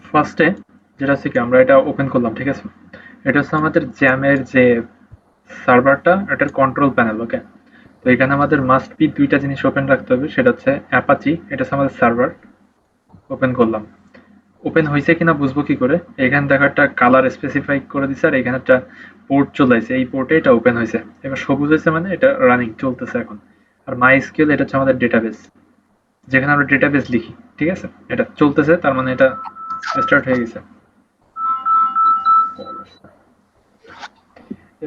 ফার্স্টে যেটা হচ্ছে কি আমরা এটা ওপেন করলাম, ঠিক আছে? এটা হচ্ছে আমাদের জ্যামের যে সার্ভারটা, এটার কন্ট্রোল প্যানেল। ওকে, তো এখানে আমাদের মাস্ট বি দুইটা জিনিস ওপেন রাখতে হবে, সেটা হচ্ছে অ্যাপাচি, এটা হচ্ছে আমাদের সার্ভার। ওপেন করলাম, ওপেন হয়েছে কিনা বুঝবো কি করে? এখানে দেখো একটা কালার স্পেসিফাই করে দিছে, আর এখানে একটা পোর্ট চলে আসছে, এই পোর্টে এটা ওপেন হয়েছে। এবার সবুজ হয়েছে মানে এটা রানিং চলতেছে এখন। আর মাই স্কিল এটা হচ্ছে আমাদের ডেটাবেস, যেখানে আমরা ডেটাবেস লিখি, ঠিক আছে? এটা চলতেছে, তার মানে এটা স্টার্ট হয়ে গেছে।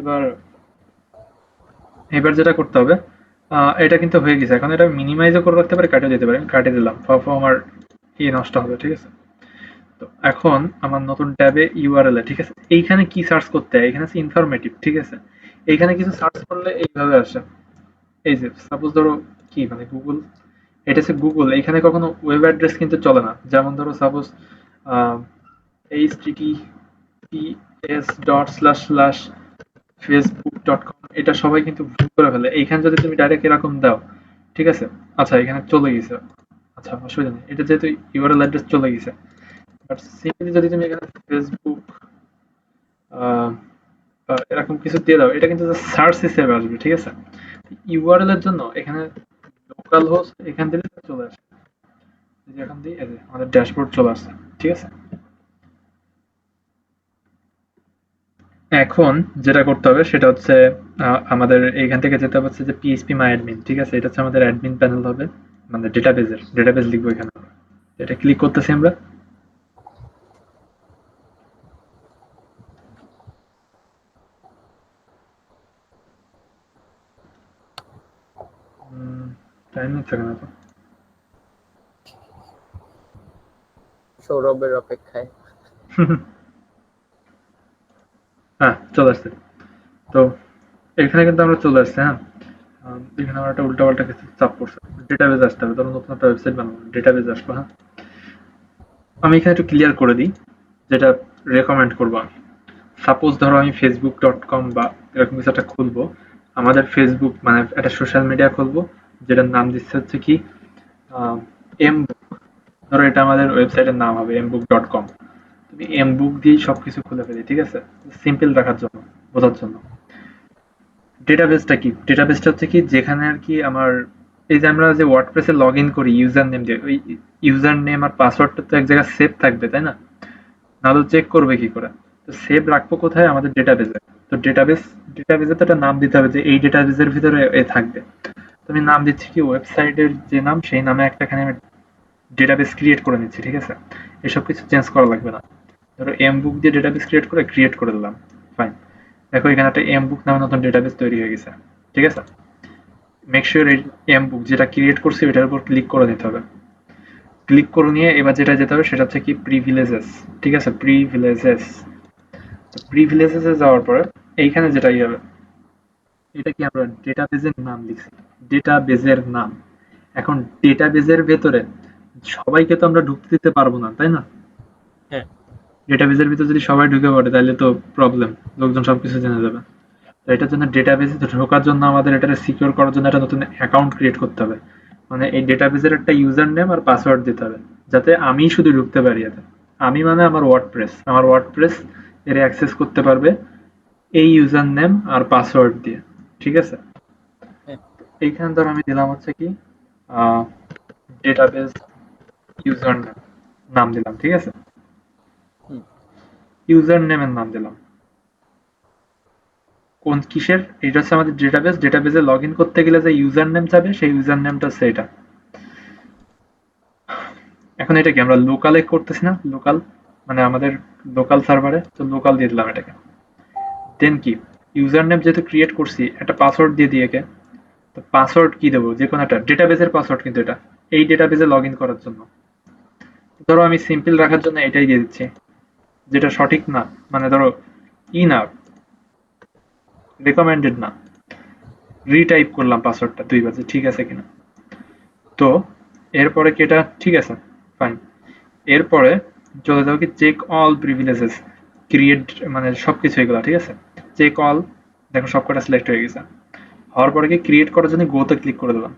এবার এবার যেটা করতে হবে, এটা কিন্তু হয়ে গেছে। এখন এটা মিনিমাইজও করে রাখতে পারি, কাটিয়ে দিতে পারি। আমি কাটিয়ে দিলাম, আমার নষ্ট হবে, ঠিক আছে? তো এখন আমার নতুন ট্যাবে ইউআরএল এ, ঠিক আছে? এইখানে কি সার্চ করতে হয়? এখানে আছে ইনফরমেটিভ, ঠিক আছে? এইখানে কিছু সার্চ করলে এইভাবে আসে। এই যে সাপোজ ধরো কি মানে গুগল, এটা হচ্ছে গুগল। এখানে কখনো ওয়েব অ্যাড্রেস কিন্তু চলে না। যেমন ধরো সাপোজ https://facebook.com, এটা সবাই কিন্তু ভুল করে ফেলে। এইখানে যদি তুমি ডাইরেক্ট এরকম দাও, ঠিক আছে? আচ্ছা, এখানে চলে গেছে, আচ্ছা অসুবিধা নেই, এটা যেহেতু ইউআরএল অ্যাড্রেস চলে গেছে। বাট সিম্পলি যদি তুমি এখানে ফেসবুক এরকম কিছু দিয়ে দাও, এটা কিন্তু সার্চ হিসেবে আসবে, ঠিক আছে? ইউআরএল এর জন্য এখানে লোকাল হোস্ট এখান থেকে চলে আসে। এই যে এখান দিয়ে এই যে আমাদের ড্যাশবোর্ড চলে আসছে, ঠিক আছে? এখন যেটা করতে হবে সেটা হচ্ছে আমাদের এইখান থেকে যেতে হবে হচ্ছে যে পিএইচপি মাই অ্যাডমিন, ঠিক আছে? এটা হচ্ছে আমাদের অ্যাডমিন প্যানেল হবে, মানে ডেটাবেস লিখবো এখানে। এটা ক্লিক করতেছি আমরা। টাইম হচ্ছে কেন তো? সৌরভের অপেক্ষায়। হ্যাঁ, চলে আসছে। তো এখানে কিন্তু আমরা চলে আসছি, হ্যাঁ। এখানে আমার একটা উল্টাপাল্টা কিছু চাপ পড়ছে। ডেটাবেস আসতে হবে, ধরো নতুন একটা ওয়েবসাইট বানাবো, ডেটাবেস আসবো, হ্যাঁ। আমি এখানে একটু ক্লিয়ার করে দিই যেটা রেকমেন্ড করবো আমি। সাপোজ ধরো আমি ফেসবুক.কম বা এরকম কিছু একটা খুলবো, আমাদের ফেসবুক মানে একটা সোশ্যাল মিডিয়া খুলবো, যেটার নাম দিচ্ছে হচ্ছে কি এম বুক। ধরো এটা আমাদের ওয়েবসাইটের নাম হবে mbook.com। তুমি এমবুক দিয়েই সবকিছু খুলে ফেলি, ঠিক আছে? সিম্পল রাখার জন্য, বোঝার জন্য। ডেটাবেসটা কি? ডেটাবেসটা হচ্ছে কি, যেখানে আর কি আমার এই যে আমরা যে ওয়ার্ডপ্রেসে লগ ইন করি ইউজার নেম দিয়ে, ওই ইউজার নেম আর পাসওয়ার্ডটা তো এক জায়গায় সেভ থাকবে, তাই না? নাহলে চেক করবে কি করে? তো সেভ রাখবো কোথায়? আমাদের ডেটাবেসে। তো ডেটাবেসে তো একটা নাম দিতে হবে যে এই ডেটাবেসের ভিতরে এ থাকবে। তো আমি নাম দিচ্ছি কি, ওয়েবসাইটের যে নাম সেই নামে একটা এখানে আমি ডেটাবেস ক্রিয়েট করে নিচ্ছি, ঠিক আছে? এসব কিছু চেঞ্জ করা লাগবে না। ধরো এম বুক দিয়ে ডেটাবেস ক্রিয়েট করে দিলাম, ফাইন। দেখো এখানে একটা এম বুক নামে নতুন ডেটাবেস তৈরি হয়ে গেছে, ঠিক আছে? মেক শিওর এই এম বুক যেটা ক্রিয়েট করছি ওইটার উপর ক্লিক করে দিতে হবে। ক্লিক করে নিয়ে এবার যেটা যেতে হবে সেটা হচ্ছে কি প্রিভিলেজেস, ঠিক আছে? প্রিভিলেজেস। তো প্রিভিলেজেস এ যাওয়ার পরে এইখানে যেটা ইয়ে হবে, এটা কি আমরা ডেটাবেজের নাম লিখছি, ডেটাবেজের নাম। এখন ডেটাবেজের ভেতরে সবাইকে তো আমরা ঢুকতে দিতে পারবো না, তাই না? হ্যাঁ। ডেটাবেজের ভিতরে যদি সবাই ঢুকে পড়ে তাহলে তো প্রবলেম, লোকজন সবকিছু জেনে যাবে। তো এটার জন্য ডেটাবেসে ঢোকার জন্য আমাদের এটা সিকিউর করার জন্য একটা নতুন অ্যাকাউন্ট ক্রিয়েট করতে হবে। মানে এই ডেটাবেসের একটা ইউজার নেম আর পাসওয়ার্ড দিতে হবে, যাতে আমি শুধু ঢুকতে পারি এতে। আমি মানে আমার ওয়ার্ডপ্রেস এর অ্যাক্সেস করতে পারবে এই ইউজার নেম আর পাসওয়ার্ড দিয়ে, ঠিক আছে? হ্যাঁ। এইখানে ধর আমি দিলাম হচ্ছে কি ডেটাবেস ইউজার নেম, নাম দিলাম, ঠিক আছে? হুম। ইউজার নেমের নাম দিলাম কোন কিসের? এটা হচ্ছে আমাদের ডেটাবেসে লগ ইন করতে গেলে যে ইউজার নেম চাবে সেই ইউজার নেমটা হচ্ছে এটা। এখন এটা কি আমরা লোকালে করতেছি না? লোকাল মানে আমাদের লোকাল সার্ভারে, তো লোকাল দিয়ে দিলাম এটাকে। দেন কি, ইউজার নেম যেহেতু ক্রিয়েট করছি, একটা পাসওয়ার্ড দিয়ে দিয়ে তো পাসওয়ার্ড কি দেবো? যে কোনো একটা ডেটাবেসের পাসওয়ার্ড, কিন্তু এটা এই ডেটাবেসে লগ ইন করার জন্য। ধরো আমি সিম্পল রাখার জন্য এটাই দিয়ে দিচ্ছি, যেটা সঠিক না, মানে ধরো না, রেকমেন্ডেড না। রিটাইপ করলাম পাসওয়ার্ডটা দুইবার যে ঠিক আছে কিনা। তো এরপরে কি এটা ঠিক আছে? ফাইন। এরপরে চলে যাও কি চেক অল প্রিভিলেজেস, ক্রিয়েট মানে সবকিছু এগুলো, ঠিক আছে? চেক অল, দেখো সবকটা সিলেক্ট হয়ে গেছে। হওয়ার পরে কি ক্রিয়েট করার জন্য গোতে ক্লিক করে দিলাম,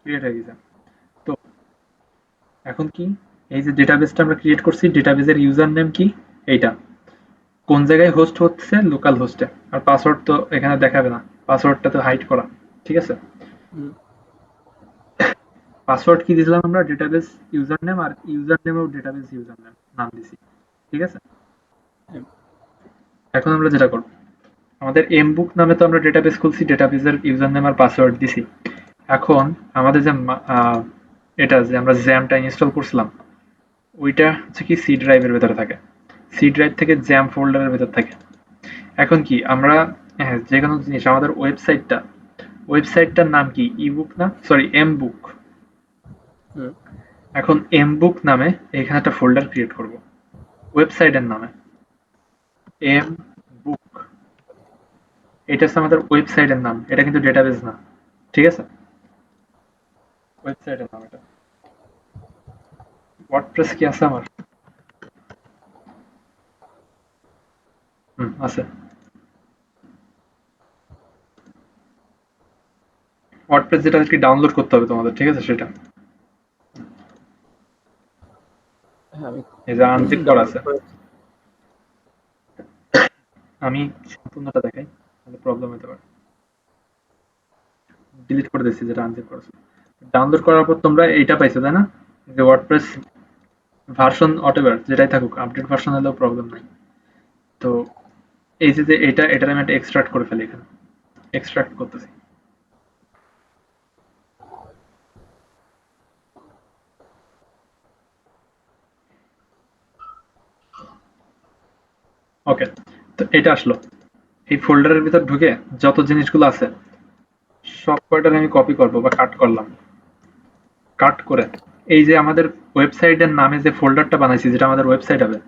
ক্রিয়েট হয়ে গেছে। তো এখন কি, এই যে ডেটাবেসটা আমরা ক্রিয়েট করছি, ডেটাবেসের ইউজার নেম কি, এইটা কোন জায়গায় হোস্ট হচ্ছে, লোকাল হোস্টে। আর পাসওয়ার্ড তো এখানে দেখাবে না, পাসওয়ার্ডটা তো হাইড করা, ঠিক আছে। হুম, পাসওয়ার্ড কি দিয়েছিলাম আমরা, ডেটাবেস ইউজার নেম, আর ইউজার নেমেও ডেটাবেস ইউজার নেম নাম দিছি, ঠিক আছে। হ্যাঁ, এখন আমরা যেটা করব, আমাদের এম বুক নামে তো আমরা ডেটাবেস খুলছি, ডেটাবেসের ইউজার নেম আর পাসওয়ার্ড দিছি। এখন আমাদের যে এটা যে আমরা জ্যামটা ইনস্টল করছিলাম, ওইটা হচ্ছে কি সি ড্রাইভের ভেতরে থাকে, সি ড্রাইভ থেকে জ্যাম ফোল্ডারের ভেতর থাকে। এখন কি আমরা, হ্যাঁ, যে কোনো জিনিস, আমাদের ওয়েবসাইটটার নাম কি, ইবুক না, সরি এম বুক। হুম, এখন এম বুক নামে এখানে একটা ফোল্ডার ক্রিয়েট করব ওয়েবসাইটের নামে, এম বুক। এটা হচ্ছে আমাদের ওয়েবসাইটের নাম, এটা কিন্তু ডেটাবেস না, ঠিক আছে। ওয়েবসাইটের নাম এটা। ওয়ার্ডপ্রেস কি আছে আমার? হুম, আছে। ওয়ার্ডপ্রেস যেটা আর কি ডাউনলোড করতে হবে তোমাদের, ঠিক আছে, সেটা। হ্যাঁ, আমি এই যে আনজিপ করা ডাউনলোড আছে, করেছি। আমি সম্পূর্ণটা দেখাই, তাহলে প্রবলেম হতে পারে। ডিলিট করে দিচ্ছি যেটা আনজিপ করেছে। ডাউনলোড করার পর তোমরা এইটা পাইছো, তাই না, যে ওয়ার্ডপ্রেস ভার্সন অটেভার যেটাই থাকুক, আপডেট ভার্সন হলেও প্রবলেম নাই। তো এই যে এটার আমি একটা এক্সট্রাক্ট করে ফেলি, এখানে এক্সট্রাক্ট করতেছি। ওকে, তো এটা আসলো, এই ফোল্ডারের ভিতর ঢুকে যত জিনিসগুলো আছে সব কয়টার আমি কপি করব বা কাট করলাম। কাট করে এই যে আমাদের ওয়েবসাইটের নামে যে ফোল্ডারটা বানাইছি, যেটা আমাদের ওয়েবসাইট হবে,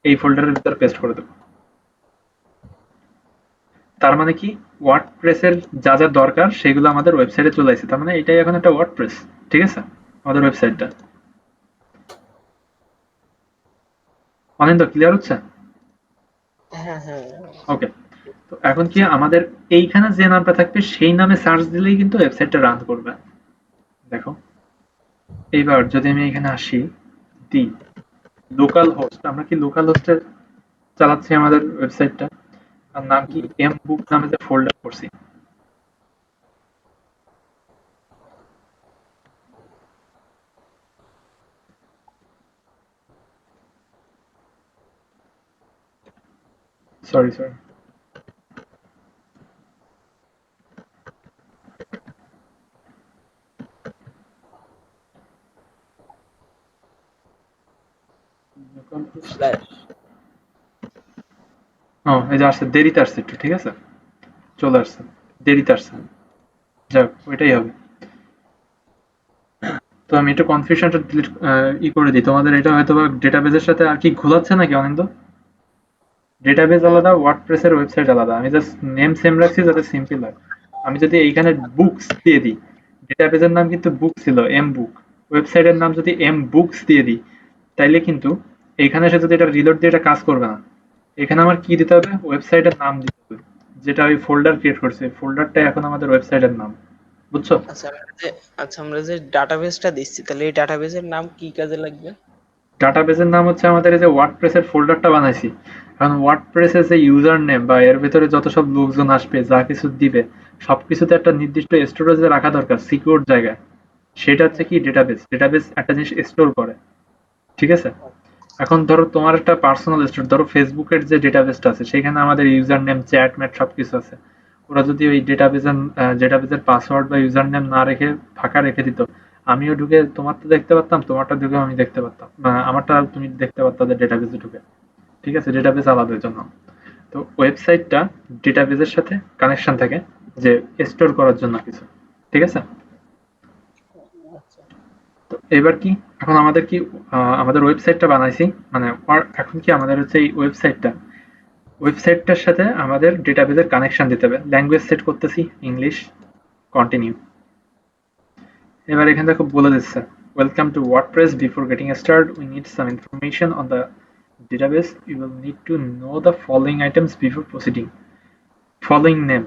এই ফোল্ডারের ভিতর পেস্ট করে দেবো। তার মানে কি, ওয়ার্ডপ্রেসের যা যা দরকার সেগুলো আমাদের ওয়েবসাইটে চলে আসছে, তার মানে এটাই এখন একটা ওয়ার্ডপ্রেস, ঠিক আছে, আমাদের ওয়েবসাইটটা। অনিন্দ, ক্লিয়ার হচ্ছে? হ্যাঁ, হ্যাঁ, ওকে, তো এখন কি আমাদের এইখানে যে নামটা থাকবে সেই নামে সার্চ দিলেই কিন্তু ওয়েবসাইটটা রান করবে। দেখো, এইবার যদি আমি এখানে আসি, দি লোকাল হোস্ট, আমরা কি লোকাল হোস্টে চালাচ্ছি আমাদের ওয়েবসাইটটা, আর নাম কি হুম, এম বুক নামে যে ফোল্ডার করছি। Sorry sorry, local host, slash. ও এই যে আসছে, দেরিতে আসছে একটু, ঠিক আছে, চলে আসছে, দেরিতে আসছে, যাক ওইটাই হবে। তো আমি একটু কনফিউশনটা ডিলিট করে দিই, তোমাদের এটা হয়তো বা ডেটাবেজের সাথে আর কি ঘোলাচ্ছে নাকি অনিন্দ। ডেটাবেজ আলাদা, ওয়ার্ডপ্রেসের ওয়েবসাইট আলাদা, আমি জাস্ট নেম সেম রাখছি যাতে সিম্পল হয়। আমি যদি এইখানে বুকস দিয়ে দিই, ডেটাবেজের নাম কিন্তু বুক ছিল, এম বুক, ওয়েবসাইটের নাম যদি এম বুকস দিয়ে দিই, তাইলে কিন্তু এইখানে এসে যদি এটা রিলোড দিয়ে এটা কাজ করবে না। এখানে আমার কি দিতে হবে, ওয়েবসাইটের নাম দিতে হবে, যেটা ওই ফোল্ডার ক্রিয়েট করছে, ফোল্ডারটা এখন আমাদের ওয়েবসাইটের নাম, বুঝছো। আচ্ছা আমরা যে আচ্ছা আমরা যে ডাটাবেসটা দিচ্ছি তাহলে এই ডাটাবেসের নাম কি কাজে লাগবে? ডাটাবেসের নাম হচ্ছে আমাদের এই যে ওয়ার্ডপ্রেসের ফোল্ডারটা বানাইছি, এখন ওয়ার্ডপ্রেসের যে ইউজার নেম বা এর ভেতরে যত সব লোকজন আসবে, যা কিছু দিবে, সবকিছুতে একটা নির্দিষ্ট স্টোরেজে রাখা দরকার, সিকিউর জায়গায়। সেটা হচ্ছে হুম, কি ডেটাবেস, ডেটাবেস একটা জিনিস স্টোর করে, ঠিক আছে। এখন ধরো তোমার একটা পার্সোনাল স্টোর, ধরো ফেসবুকের যে ডেটাবেসটা আছে সেখানে আমাদের ইউজার নেম, চ্যাট ম্যাট সবকিছু আছে। ওরা যদি ওই ডেটাবেসের পাসওয়ার্ড বা ইউজার নেম না রেখে ফাঁকা রেখে দিত, আমিও ঢুকে তোমারটা দেখতে পারতাম, তোমারটা ঢুকে আমি দেখতে পারতাম, আমারটা তুমি দেখতে পারতাম ডেটাবেসে ঢুকে, ঠিক আছে, ডেটাবেস আলাদা এর জন্য। তো ওয়েবসাইটটা ডেটাবেসের সাথে কানেকশন থাকে, যে স্টোর করার জন্য কিছু, ঠিক আছে। আচ্ছা। তো এবার কি, এখন আমাদের কি, আমাদের ওয়েবসাইটটা বানাইছি, মানে এখন কি আমাদের হচ্ছে এই ওয়েবসাইটটার সাথে আমাদের ডেটাবেসের কানেকশন দিতে হবে। ল্যাঙ্গুয়েজ সেট করতেছি ইংলিশ, কন্টিনিউ। এবার এখানে দেখো বলে দিচ্ছে, welcome to WordPress, before getting start we need some information on the database, you will need to know the following items before proceeding. Following name,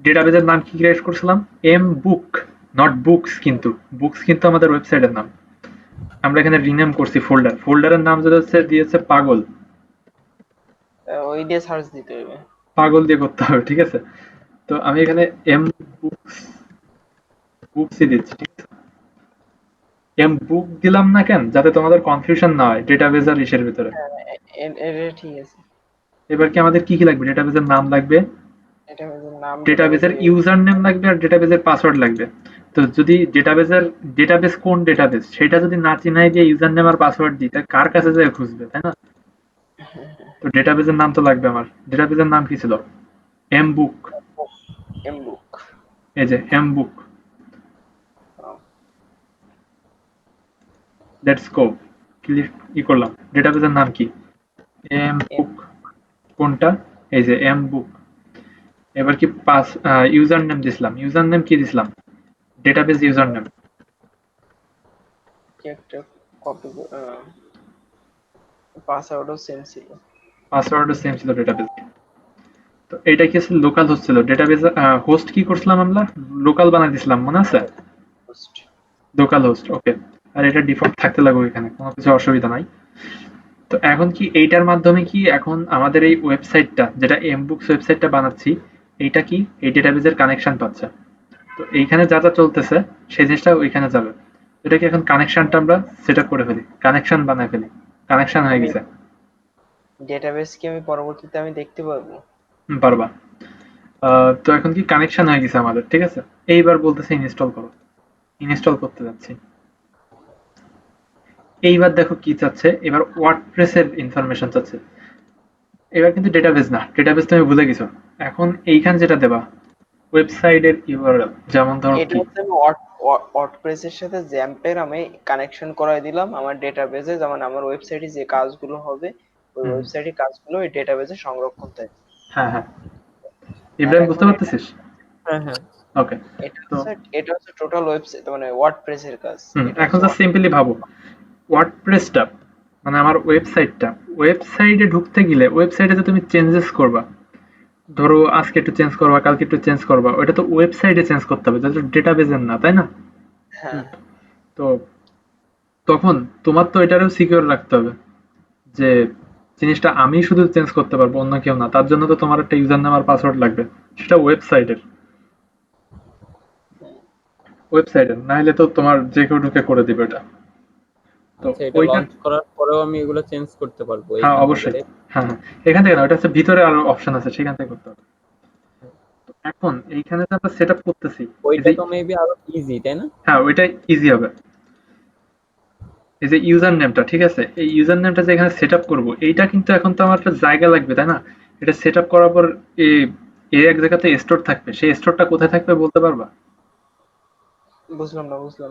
ডেটাবেসের নাম কি ক্রিয়েট করছিলাম, এম বুক, নট বুকস, কিন্তু বুকস কিন্তু আমাদের ওয়েবসাইটের নাম। আমরা এখানে রিনেম করছি ফোল্ডারের নাম যেটা হচ্ছে দিয়েছে পাগল। ওই দিয়ে সার্চ দিতে হবে। পাগল দিয়ে করতে হবে, ঠিক আছে? তো আমি এখানে এম বুকস বুকসই দিচ্ছি, ঠিক আছে? এম বুক দিলাম না কেন, যাতে তোমাদের কনফিউশন না হয় ডেটাবেজ আর ইসের ভিতরে। হ্যাঁ, এটা ঠিক আছে। এবার কি আমাদের কি কি লাগবে? ডেটাবেজের নাম লাগবে, ডেটাবেজের নাম, ডেটাবেজের ডেটাবেজের ইউজার নেম লাগবে, আর ডেটাবেজের পাসওয়ার্ড লাগবে। তো যদি ডেটাবেজ কোন ডেটাবেজ সেটা যদি না চিনাই দিয়ে ইউজার নেম আর পাসওয়ার্ড দিই, তাহলে কার কাছে যায় খুঁজবে, তাই না? তো ডেটাবেজের নাম তো লাগবে আমার। ডেটাবেজের নাম কি ছিল? M book. এমবুক। এই যে M book. Let's go. Click ই করলাম। ডেটাবেজের নাম কি? M book. কোনটা? এই যে এম বুক। এবার কি পাস ইউজার নেম দিছিলাম। ইউজার নেম কি দিছিলাম? Database user name. কি একটা কপি, পাসওয়ার্ডও সেম ছিল। পাসওয়ার্ডও সেম ছিল ডেটাবেজ। তো এটা কি ছিল? লোকাল হোস্ট ছিল। ডেটাবেজ হোস্ট কি করছিলাম আমরা? লোকাল বানাই দিছিলাম, মনে আছে? Host। লোকাল হোস্ট, ওকে। আর এটা ডিফল্ট থাকতে লাগবে এখানে, কোনো কিছু অসুবিধা নাই। তো এখন কি এইটার মাধ্যমে কি এখন আমাদের এই ওয়েবসাইটটা, যেটা এমবুকস ওয়েবসাইটটা বানাচ্ছি, এইটা কি এই ডেটাবেজের কানেকশন পাচ্ছে। তো এইখানে যা যা চলতেছে সেই জিনিসটা ওইখানে যাবে। এটা কি এখন কানেকশনটা আমরা সেট আপ করে ফেলি, কানেকশন বানায় ফেলি। কানেকশন হয়ে আমি গেছে। ডেটাবেস কি আমি পরবর্তীতে আমি দেখতে পারবো? পারবা। তো এখন কি কানেকশন হয়ে গেছে আমাদের, ঠিক আছে? এইবার বলতেছে ইনস্টল করো। ইনস্টল করতে যাচ্ছি। এইবার দেখো কি চাচ্ছে, এবার ওয়ার্ডপ্রেসের ইনফরমেশন চাচ্ছে। এবার কিন্তু ডেটাবেস না, ডেটাবেস তুমি ভুলে গেছো। এখন এইখানে যেটা দেবা ওয়েবসাইটের ইউআরএল, যেমন ধরো এটা কি। হচ্ছে আমি ওয়ার্ডপ্রেসের সাথে জ্যাম্পের আমি কানেকশন করাই দিলাম আমার ডেটাবেসে, যেমন আমার ওয়েবসাইটে যে কাজগুলো হবে ওই হুম, ওয়েবসাইটে কাজগুলো ওই ডেটাবেসে সংরক্ষণ থাকে। হ্যাঁ হ্যাঁ, আর ইব্রাহিম বুঝতে এখন এটা, পারতেছিস? হ্যাঁ হ্যাঁ। ওকে। এটা তো হচ্ছে এটা হচ্ছে টোটাল ওয়েবসাইট মানে ওয়ার্ডপ্রেসের কাজ। এটা এখন হচ্ছে জাস্ট সিম্পলি ভাবো, ওয়ার্ডপ্রেসটা মানে আমার ওয়েবসাইটটা, ওয়েবসাইটে ঢুকতে গেলে ওয়েবসাইটে যে তুমি চেঞ্জেস করবা, ধরো আজকে একটু চেঞ্জ করবা, কালকে একটু চেঞ্জ করবা, ওটা তো ওয়েবসাইটে চেঞ্জ করতে হবে, যেটা ডেটাবেজের না, তাই না? হ্যাঁ তো তখন তোমার তো এটারও সিকিউর রাখতে হবে যে জিনিসটা আমি শুধু চেঞ্জ করতে পারবো, অন্য কেউ না। তার জন্য তো তোমার একটা ইউজার নেম আর পাসওয়ার্ড লাগবে, সেটা ওয়েবসাইটের না হলে তো তোমার যে কেউ ঢুকে করে দিবে এটা। তো আচ্ছা, এটা ওইটা, লঞ্চ করার পরেও আমি এগুলো চেঞ্জ করতে পারবো হ্যাঁ এইখান থেকে, অবশ্যই। তাই? হ্যাঁ হ্যাঁ, এখান থেকে না, ওটা হচ্ছে ভিতরে আরো অপশন আছে, সেখান থেকে করতে হবে। তো এখন এইখানে যে আমরা সেট আপ করতেছি, এই ওইটা যে, তো মেবি আরো ইজি, তাই না? হ্যাঁ ওইটা ইজি হবে। এই যে ইউজার নেমটা, ঠিক আছে, এই ইউজার নেমটা যে এখানে সেট আপ করবো, এইটা কিন্তু এখন তো আমার একটা জায়গা লাগবে, তাই না? এটা সেট আপ করার পর এক জায়গাতে স্টোর থাকবে, সেই স্টোরটা কোথায় থাকবে বলতে পারবা? বুঝলাম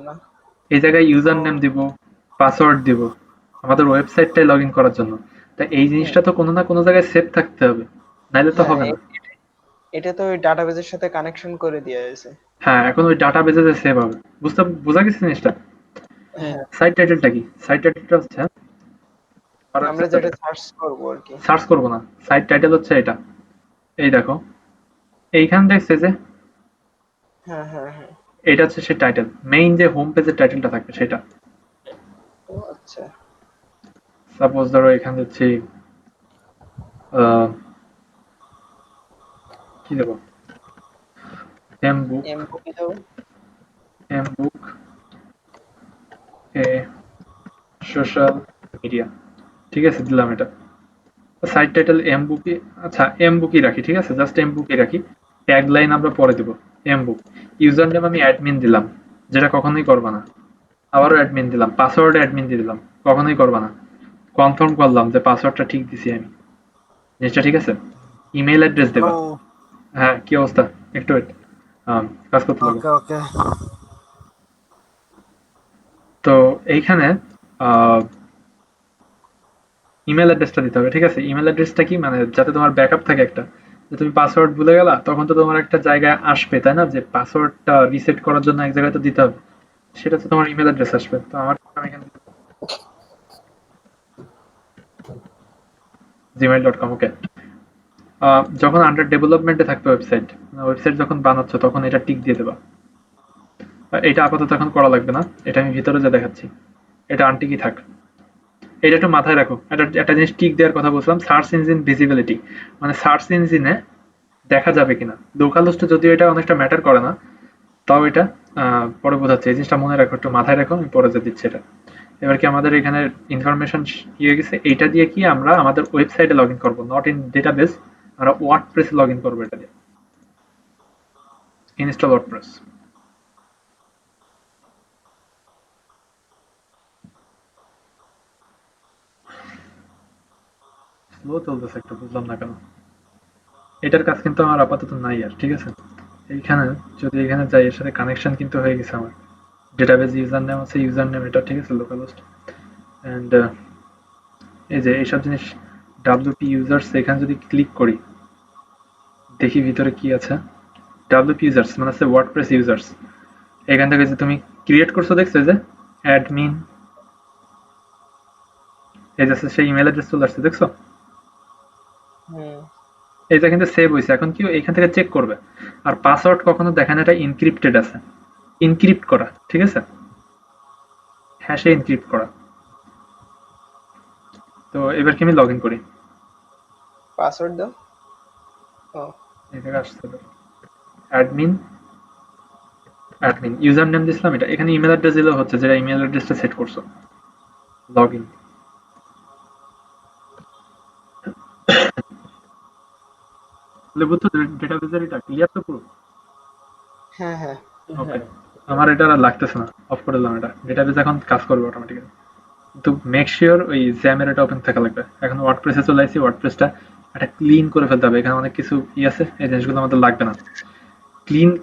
না। এই জায়গায় ইউজার নেম দিব, পাসওয়ার্ড দিব, আমাদের ওয়েবসাইটটাই লগ ইন করার জন্য। তাই এই হুম, জিনিসটা তো কোনো না কোনো জায়গায় সেভ থাকতে হবে, নাইলে তো হ্যাঁ হবে না। এটা তো ওই ডাটাবেসের সাথে কানেকশন করে দেওয়া হয়েছে। হ্যাঁ, এখন ওই ডাটা বেজে যে সেভ হবে। বোঝা গেছে জিনিসটা? হ্যাঁ। সাইট টাইটেলটা কি? সাইট টাইটেলটা হচ্ছে, আরো আমরা যেটা সার্চ করবো আর কি। সার্চ করবো না, সাইট টাইটেল হচ্ছে এটা। এই দেখো, এইখান দেখছে যে হ্যাঁ। এটা হচ্ছে সে টাইটেল, মেইন যে হোম পেজের টাইটেলটা থাকবে সেটা। ও আচ্ছা। সাপোজ ধরো এখানে দিচ্ছি আহ, কি দেবো, এম বুক, এমবুকি দাও। এম বুক এ সোশ্যাল মিডিয়া, ঠিক আছে, দিলাম এটা। সাইট টাইটেল এম বুকি, আচ্ছা এম বুকি রাখি, ঠিক আছে, জাস্ট এম বুকি রাখি। ট্যাগ লাইন আমরা পরে দিব, এম বুক। ইউজার নেম আমি অ্যাডমিন দিলাম, যেটা কখনোই করবা না। আবারও অ্যাডমিন দিলাম, পাসওয়ার্ড অ্যাডমিন দিয়ে দিলাম, কখনোই করবা না। কনফার্ম করলাম যে পাসওয়ার্ডটা ঠিক দিছি আমি, জিনিসটা ঠিক আছে। ইমেল অ্যাড্রেস দেবা। Oh, হ্যাঁ, কি অবস্থা? একটু wait, কাজ করতে লাগো। okay, okay. তো এইখানে ইমেল অ্যাড্রেসটা দিতে হবে, ঠিক আছে। ইমেল অ্যাড্রেসটা কি মানে যাতে তোমার ব্যাকআপ থাকে একটা, যে তুমি পাসওয়ার্ড ভুলে গেলা তখন তো তোমার একটা জায়গায় আসবে, তাই না, যে পাসওয়ার্ডটা রিসেট করার জন্য এক জায়গায় তো দিতে হবে, সেটা তো তোমার ইমেল অ্যাড্রেস আসবে। তো আমার আমি এখানে gmail.com, ওকে। যখন আন্ডার ডেভেলপমেন্টে থাকবে ওয়েবসাইট, ওয়েবসাইট যখন বানাচ্ছ তখন এটা টিক দিয়ে দেবা। এটা আপাতত এখন করা লাগবে না, এটা আমি ভিতরে যে দেখাচ্ছি। এটা আনটিকি থাক। এটা একটু মাথায় রাখো। একটা জিনিস টিক দেওয়ার কথা বলছিলাম, সার্চ ইঞ্জিন ভিজিবিলিটি, মানে সার্চ ইঞ্জিনে দেখা যাবে কিনা। লোকাল হোস্টে যদিও এটা অনেকটা ম্যাটার করে না, তাও এটা পরে বোঝাচ্ছে। এই জিনিসটা মনে রাখো, একটু মাথায় রাখো, আমি পরে যে দিচ্ছি এটা। এবার কি আমাদের এখানে ইনফরমেশন কি হয়ে গেছে, এইটা দিয়ে কি আমরা আমাদের ওয়েবসাইটে লগ ইন করবো, নট ইন ডেটাবেস। আমরা ওয়ার্ডপ্রেসে লগ ইন করবো এটা দিয়ে। Install WordPress. স্লো চলতেছে একটু, বুঝলাম না কেন। এটার কাজ কিন্তু আমার আপাতত নাই আর, ঠিক আছে। এইখানে যদি এখানে যাই, এর সাথে কানেকশন কিন্তু হয়ে গেছে আমার। ডেটাবেস ইউজার নেম আছে, ইউজার নেম এটা, ঠিক আছে, লোকাল হোস্ট। অ্যান্ড এই যে এইসব জিনিস ডাব্লিউপি ইউজার্স, এখানে যদি ক্লিক করি, দেখি ভিতরে কি আছে। ডাব্লিউপি ইউজার্স মানে হচ্ছে ওয়ার্ডপ্রেস ইউজার্স। এখান থেকে যে তুমি ক্রিয়েট করছো, দেখছো যে অ্যাডমিন, এই যে সেই ইমেল অ্যাড্রেস চলে আসছে, দেখছো। হুম। এটা কিন্তু সেভ হয়েছে। এখন কি এখান থেকে চেক করবে। আর পাসওয়ার্ড কখনো দেখেন এটা ইনক্রিপ্টেড আছে, ইনক্রিপ্ট করা, ঠিক আছে, হ্যাশে ইনক্রিপ্ট করা। তো এবার কি আমি লগ ইন করি। পাসওয়ার্ড দাও। ও এই জায়গায় আসছে অ্যাডমিন, অ্যাডমিন ইউজার নেম দিছিলাম এটা। এখানে ইমেল অ্যাড্রেস দিলেও হচ্ছে, যেটা ইমেল অ্যাড্রেসটা সেট করছো। Log in. বুঝছো ডেটাবেসের এটা ক্লিয়ার তো পুরো। হ্যাঁ হ্যাঁ। ওকে, হ্যাঁ আমার এটা আর লাগতেছে না, অফ করে দিলাম এটা। ডেটাবেস এখন কাজ করবে অটোমেটিক্যালি। কিন্তু মেক শিওর ওই জ্যামের এটা ওপেন থাকা লাগবে। এখন ওয়ার্ডপ্রেসে চলে আসছি, ওয়ার্ডপ্রেসটা একটা ক্লিন করে ফেলতে হবে। এখানে অনেক কিছু আছে, এই জিনিসগুলো আমাদের লাগবে না।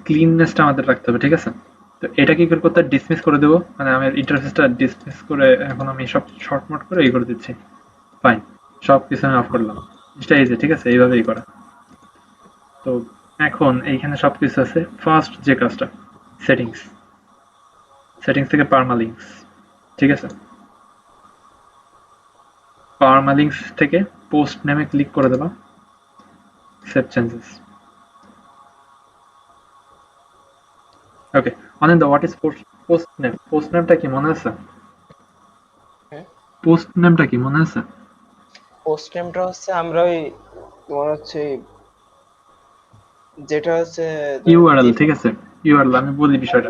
ক্লিননেসটা আমাদের রাখতে হবে, ঠিক আছে। তো এটা কি করে করতে, ডিসমিস করে দেবো, মানে আমার ইন্টারফেসটা ডিসমিস করে এখন আমি সব শর্ট মোট করে এই করে দিচ্ছি। ফাইন, সব কিছু আমি অফ করলাম। জিনিসটা এই যে, ঠিক আছে, এইভাবেই করা। তো এখন এইখানে সবকিছু আছে। ফার্স্ট যে কাজটা, সেটিংস, সেটিংস থেকে পারমালিঙ্কস, ঠিক আছে। পারমালিঙ্কস থেকে পোস্ট নেমে ক্লিক করে দেবা, save changes. Okay, Anindya, what is post name? Post নেমটা কি মনে আছে? পোস্ট নেমটা কি মনে আছে? পোস্ট নেমটা হচ্ছে আমরা ওই তোমার হচ্ছে যেটা হচ্ছে ইউআরএল, ঠিক আছে, ইউআরএল। আমি বলি বিষয়টা।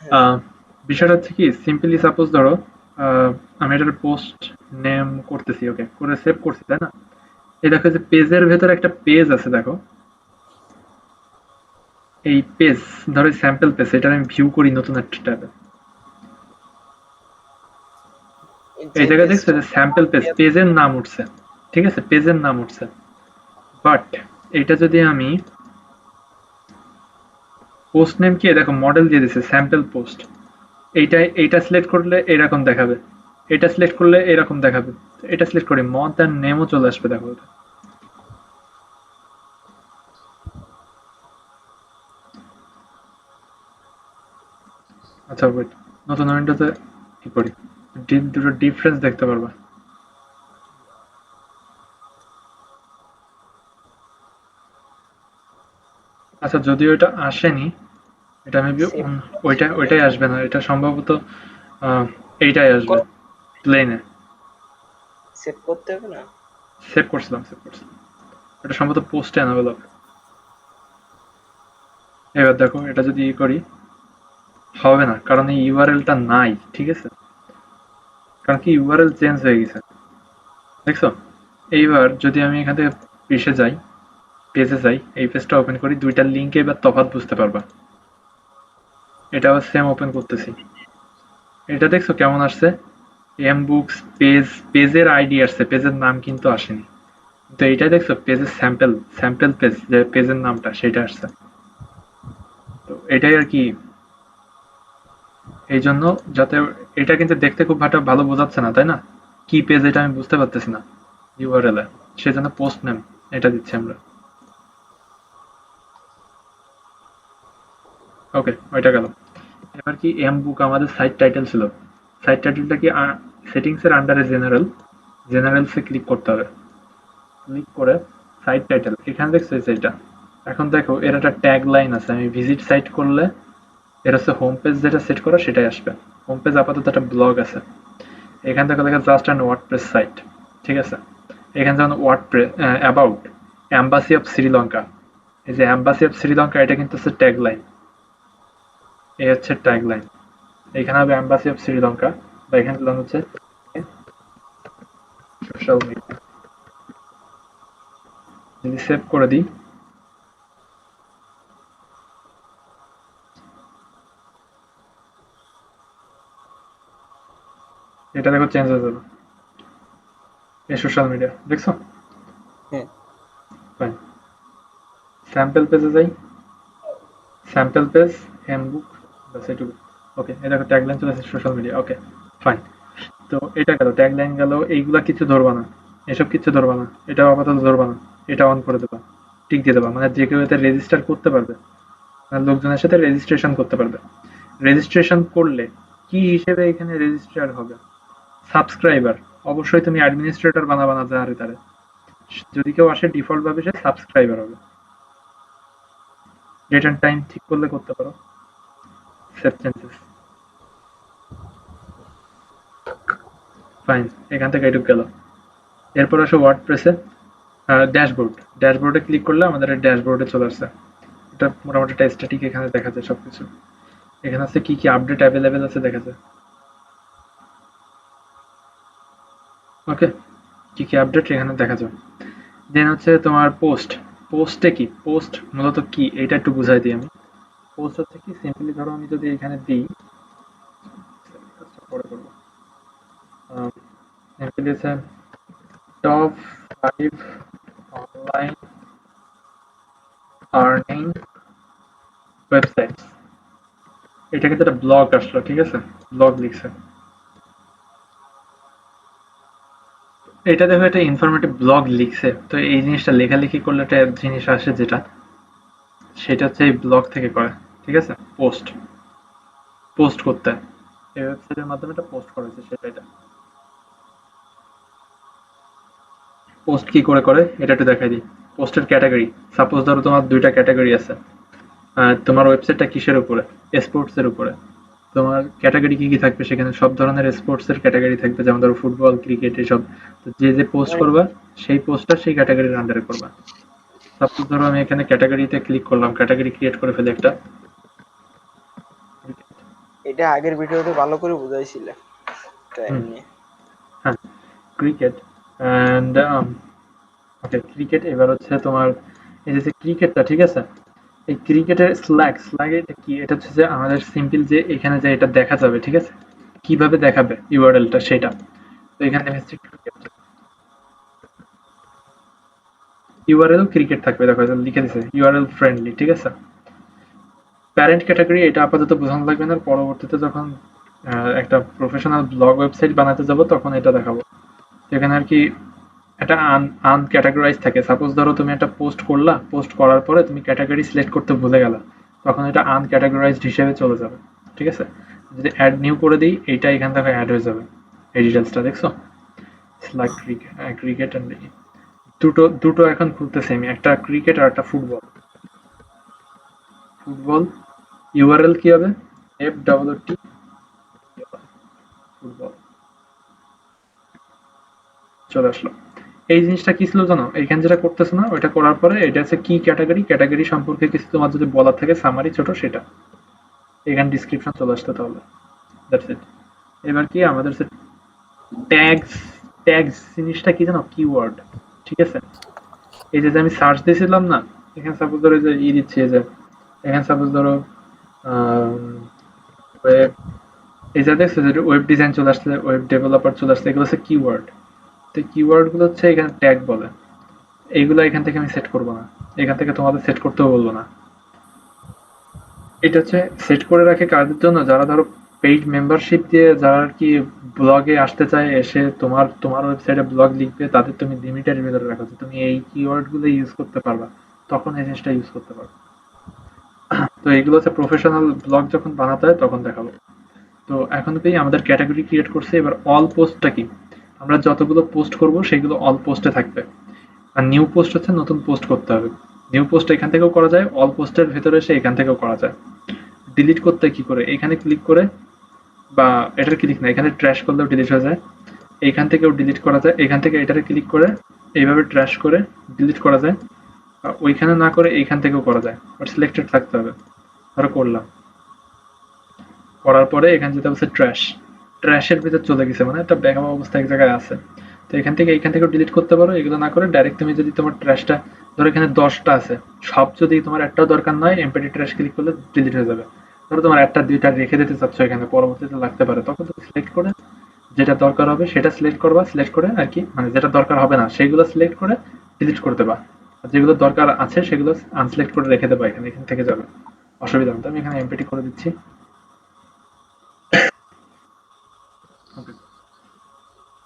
আহ, বিষয়টা হচ্ছে কি, সিম্পলি সাপোজ ধরো আমি এটার পোস্ট নেম করতেছি, ওকে, করে সেভ করছি, তাই না। এই দেখো যে পেজের ভেতরে একটা পেজ আছে, দেখো এই পেজ, ধরো স্যাম্পল পেজ, এটা আমি ভিউ করি নতুন একটা ট্যাবে। যে এই জায়গায় দেখছো পেজটা যে স্যাম্পল পেজ, পেজের নাম উঠছে, ঠিক আছে, পেজের নাম উঠছে। বাট এটা যদি আমি পোস্ট নেম কি, দেখো মডেল দিয়ে দিছে স্যাম্পল পোস্ট। এইটা সিলেক্ট করলে এরকম দেখাবে, এটা সিলেক্ট করলে এরকম দেখাবে। এটা সিলেক্ট করি, মথ আর নেমও চলে আসবে, দেখো এটা। আচ্ছা ওয়েট, নতুন উইন্ডোতে কি করি, দুটো ডিফারেন্স দেখতে পারবা। আচ্ছা, যদিও এটা আসেনি, এটা মেবি সেভ ওইটাই আসবে না, এটা সম্ভবত এইটাই আসবে, প্লেনে। সেভ করতে হবে না। সেভ করছিলাম। এটা সম্ভবত পোস্টে অ্যানাবেল হবে। এবার দেখো এটা যদি করি, হবে না, কারণ এই ইউআরএলটা নাই, ঠিক আছে। কারণ কি, ইউআরএল চেঞ্জ হয়ে গেছে, দেখছো। এইবার যদি আমি এখান থেকে পিসে যাই, পেজে যাই, এই পেজটা ওপেন করি, দুইটার লিঙ্কে এবার তফাৎ বুঝতে পারবা। এটা আবার সেম ওপেন করতেছি, এটা দেখছো কেমন আসছে, এম বুকস পেজ, পেজের আইডি আসছে, পেজের নাম কিন্তু আসেনি। তো এইটা দেখছো পেজের স্যাম্পল পেজ, যে পেজের নামটা সেটা আসছে। তো এটাই আর কি। এই জন্য যাতে, এটা কিন্তু দেখতে খুব ভালো বোঝাচ্ছে না, তাই না, কি পেজ এটা আমি বুঝতে পারতেছি না ইউআরএল এ। সেজন্য পোস্ট নেম এটা দিচ্ছি আমরা। ওকে, ওইটা গেল। এবার কি, এম বুক আমাদের সাইট টাইটেল ছিল। সাইট টাইটেলটা কি, সেটিংস এর আন্ডারে জেনারেলসে ক্লিক করতে হবে। ক্লিক করে সাইট টাইটেল, এখানে দেখছো এটা। এখন দেখো এর একটা ট্যাগ লাইন আছে, আমি ভিজিট সাইট করলে এর হচ্ছে হোম পেজ যেটা সেট করা সেটাই আসবে। হোম পেজ আপাতত একটা ব্লগ আছে, এখান থেকে লেখা জাস্ট অ্যান্ড ওয়ার্ডপ্রেস সাইট, ঠিক আছে। এখানে যেমন WordPress about embassy of Sri Lanka, এই যে এম্বাসি অফ শ্রীলঙ্কা এটা কিন্তু হচ্ছে ট্যাগ লাইন, এই হচ্ছে ট্যাগ লাইন। এখানে হবে এম্বাসি অফ শ্রীলঙ্কা, বা এখানে দিলাম হচ্ছে সোশ্যাল মিডিয়া। যদি সেভ করে দিই, এটা দেখো চেঞ্জ হয়ে যাবে, এই সোশ্যাল মিডিয়া দেখছো। হ্যাঁ ফাইন, স্যাম্পল পেজে যাই, স্যাম্পল পেজ হ্যান্ডবুক, বাস এটুকু। ওকে, এই দেখো ট্যাগলাইন চলে আসছে সোশ্যাল মিডিয়া। ওকে ফাইন, তো এটা গেল ট্যাগলাইন গেল, এইগুলা কিছু ধরবা না, এসব কিছু ধরবা না, এটা আপাতত ধরবা না, এটা অন করে দেবা, টিক দিয়ে দেবা, মানে যে কেউ এতে রেজিস্টার করতে পারবে, মানে লোকজনের সাথে রেজিস্ট্রেশন করতে পারবে। রেজিস্ট্রেশন করলে কি হিসেবে এখানে রেজিস্টার হবে? সাবস্ক্রাইবার। অবশ্যই তুমি অ্যাডমিনিস্ট্রেটর বানাবা না যারে তারে, যদি কেউ আসে ডিফল্ট ভাবে সে সাবস্ক্রাইবার হবে। ডেট এন্ড টাইম ঠিক করলে করতে পারো, সেভ চেঞ্জেস। ফাইন, এখান থেকে এটুক গেল। এরপর আসো ওয়ার্ডপ্রেসে ড্যাশবোর্ড, ড্যাশবোর্ডে ক্লিক করলে আমাদের ড্যাশবোর্ডে চলে আসছে। এটা মোটামুটি একটা স্ট্যাটিক, এখানে দেখা যায় সবকিছু। এখানে আছে কি কি আপডেট অ্যাভেলেবেল আছে দেখা যায়। ওকে, কি কি আপডেট এখানে দেখা যায়। দেন হচ্ছে তোমার পোস্ট, পোস্টে কি, পোস্ট মূলত কি এটা একটু বুঝাই দিই আমি। পোস্ট হচ্ছে কি, সিম্পলি ধরো আমি যদি এখানে দিই, পরে করবো, সিম্পলি হচ্ছে টপ 5 অনলাইন আর্নিং ওয়েবসাইট, এটা কিন্তু একটা ব্লগ আসলো, ঠিক আছে, ব্লগ লিখছে। এটা দেখো একটা ইনফরমেটিভ ব্লগ লিখছে, তো এই জিনিসটা লেখালেখি করলে একটা জিনিস আসে যেটা, সেটা হচ্ছে এই ব্লগ থেকে করে, ঠিক আছে। পোস্ট, পোস্ট করতে হয়। এই ওয়েবসাইটের মাধ্যমে এটা পোস্ট করা হয়েছে, সেটা এটা পোস্ট কি করে করে এটা একটু দেখাই দিই। পোস্টের ক্যাটাগরি, সাপোজ ধরো তোমার দুইটা ক্যাটাগরি আছে, তোমার ওয়েবসাইটটা কিসের উপরে, স্পোর্টস এর উপরে, তোমার ক্যাটাগরি কি কি থাকবে সেখানে, সব ধরনের স্পোর্টস এর ক্যাটাগরি থাকবে, যেমন ধরো ফুটবল, ক্রিকেট এসব। তো যে যে পোস্ট করবা সেই পোস্টটা সেই ক্যাটাগরির আন্ডারে করবা। সাপোজ ধরো আমি এখানে ক্যাটাগরিতে ক্লিক করলাম, ক্যাটাগরি ক্রিয়েট করে ফেলি একটা। এটা আগের ভিডিওতে ভালো করে বুঝাইছিলে টাইম হুম, নিয়ে। হ্যাঁ, ক্রিকেট অ্যান্ড ওকে ক্রিকেট। এবার হচ্ছে তোমার এই যে ক্রিকেটটা, ঠিক আছে, এই ক্রিকেটের স্ল্যাগ, স্ল্যাগ এটা কি, এটা হচ্ছে যে আমাদের সিম্পল যে এখানে যে এটা দেখা যাবে, ঠিক আছে, কিভাবে দেখাবে ইউআরএলটা সেটা। তো এখানে হচ্ছে ক্রিকেট, ইউআরএল ক্রিকেট থাকবে, দেখো এটা লিখে দিছে ইউআরএল ফ্রেন্ডলি, ঠিক আছে। প্যারেন্ট ক্যাটাগরি এটা আপাতত বোঝানো লাগবে না, পরবর্তীতে যখন একটা প্রফেশনাল ব্লগ ওয়েবসাইট বানাতে যাব তখন এটা দেখাবো। তো এখানে আর কি একটা আনক্যাটাগরাইজ থাকে। সাপোজ ধরো তুমি একটা পোস্ট করলা, পোস্ট করার পরে তুমি ক্যাটাগরি সিলেক্ট করতে ভুলে গেলা, তখন এটা আনক্যাটাগরাইজড হিসেবে চলে যাবে, ঠিক আছে। যদি অ্যাড নিউ করে দিই, এইটা এখান থেকে অ্যাড হয়ে যাবে, এই ডিটেলসটা দেখছো, লাইক ক্রিকেট অ্যান্ড দুটো দুটো এখন খুলতেছে আমি, একটা ক্রিকেট আর একটা ফুটবল। ফুটবল ইউআরএল কি হবে, FWT ফুটবল, চলে আসলো। এই জিনিসটা কি ছিল জানো, এইখানে যেটা করতেছে না ওইটা করার পরে এটা হচ্ছে কি ক্যাটাগরি, ক্যাটাগরি সম্পর্কে কিছু তোমার যদি বলার থাকে সামারি ছোট সেটা এখানে ডিসক্রিপশন চলে আসতো, তাহলে দ্যাটস ইট। এবার কি আমাদের ট্যাগস, ট্যাগস জিনিসটা কি জানো, কিওয়ার্ড, ঠিক আছে। এই যে আমি সার্চ দিয়েছিলাম না, এখানে সাপোজ ধরো যে দিচ্ছি, এই যে এখানে সাপোজ ধরো ওয়েব, এই যে দেখছো যে ওয়েব ডিজাইন চলে আসছে, ওয়েব ডেভেলপার চলে আসছে, এগুলো হচ্ছে কিওয়ার্ড। তো কিওয়ার্ড গুলো হচ্ছে এখানে ট্যাগ বলে। এইগুলো এখান থেকে আমি সেট করব না, এখান থেকে তোমাদের সেট করতেও বলবো না। এটা হচ্ছে সেট করে রাখে কাদের জন্য, যারা ধরো পেইড মেম্বারশিপ দিয়ে যারা আর কি ব্লগে আসতে চায়, এসে তোমার তোমার ওয়েবসাইটে ব্লগ লিখবে, তাদের তুমি লিমিটের ভিতরে রাখো যে তুমি এই কিওয়ার্ড গুলো ইউজ করতে পারবা, তখন এই জিনিসটা ইউজ করতে পারবে। তো এইগুলো হচ্ছে প্রফেশনাল ব্লগ যখন বানাতে হয় তখন দেখাবো। তো এখন কি আমাদের ক্যাটাগরি ক্রিয়েট করছে, এবার অল পোস্টটা কি, আমরা যতগুলো পোস্ট করব সেগুলো অল পোস্টে থাকবে। আর নিউ পোস্ট হচ্ছে নতুন পোস্ট করতে হবে। নিউ পোস্ট এখান থেকেও করা যায়, অল পোস্টের ভেতরে এসে এখান থেকেও করা যায়। ডিলিট করতে কি করে, এখানে ক্লিক করে বা এটার ক্লিক না, এখানে ট্র্যাশ করলেও ডিলিট হয়ে যায়, এইখান থেকেও ডিলিট করা যায়, এখান থেকে এটারে ক্লিক করে এইভাবে ট্র্যাশ করে ডিলিট করা যায়, ওইখানে না করে এইখান থেকেও করা যায়, বাট সিলেক্টেড থাকতে হবে। ধরো করলাম, করার পরে এখানে যেটা হচ্ছে ট্র্যাশ, ট্র্যাশের ভিতর চলে গেছে, মানে একটা ব্যাকআপ অবস্থা এক জায়গায় আছে। তো এইখান থেকে ডিলিট করতে পারো, এগুলো না করে ডাইরেক্ট তুমি যদি তোমার ট্র্যাশটা, ধরো এখানে 10টা আছে, সব যদি তোমার একটাও দরকার নয়, এমপিটি ট্র্যাশ ক্লিক করলে ডিলিট হয়ে যাবে। ধরো তোমার একটা দুইটা রেখে দিতে চাচ্ছ এখানে, পরবর্তীতে লাগতে পারে, তখন তুমি সিলেক্ট করে যেটা দরকার হবে সেটা সিলেক্ট করবা, সিলেক্ট করে আর কি, মানে যেটা দরকার হবে না সেগুলো সিলেক্ট করে ডিলিট করে দেবা, আর যেগুলো দরকার আছে সেগুলো আনসিলেক্ট করে রেখে দেবা, এখানে এখান থেকে যাবে, অসুবিধা নেই। তো আমি এখানে এমপিটি করে দিচ্ছি। ওকে,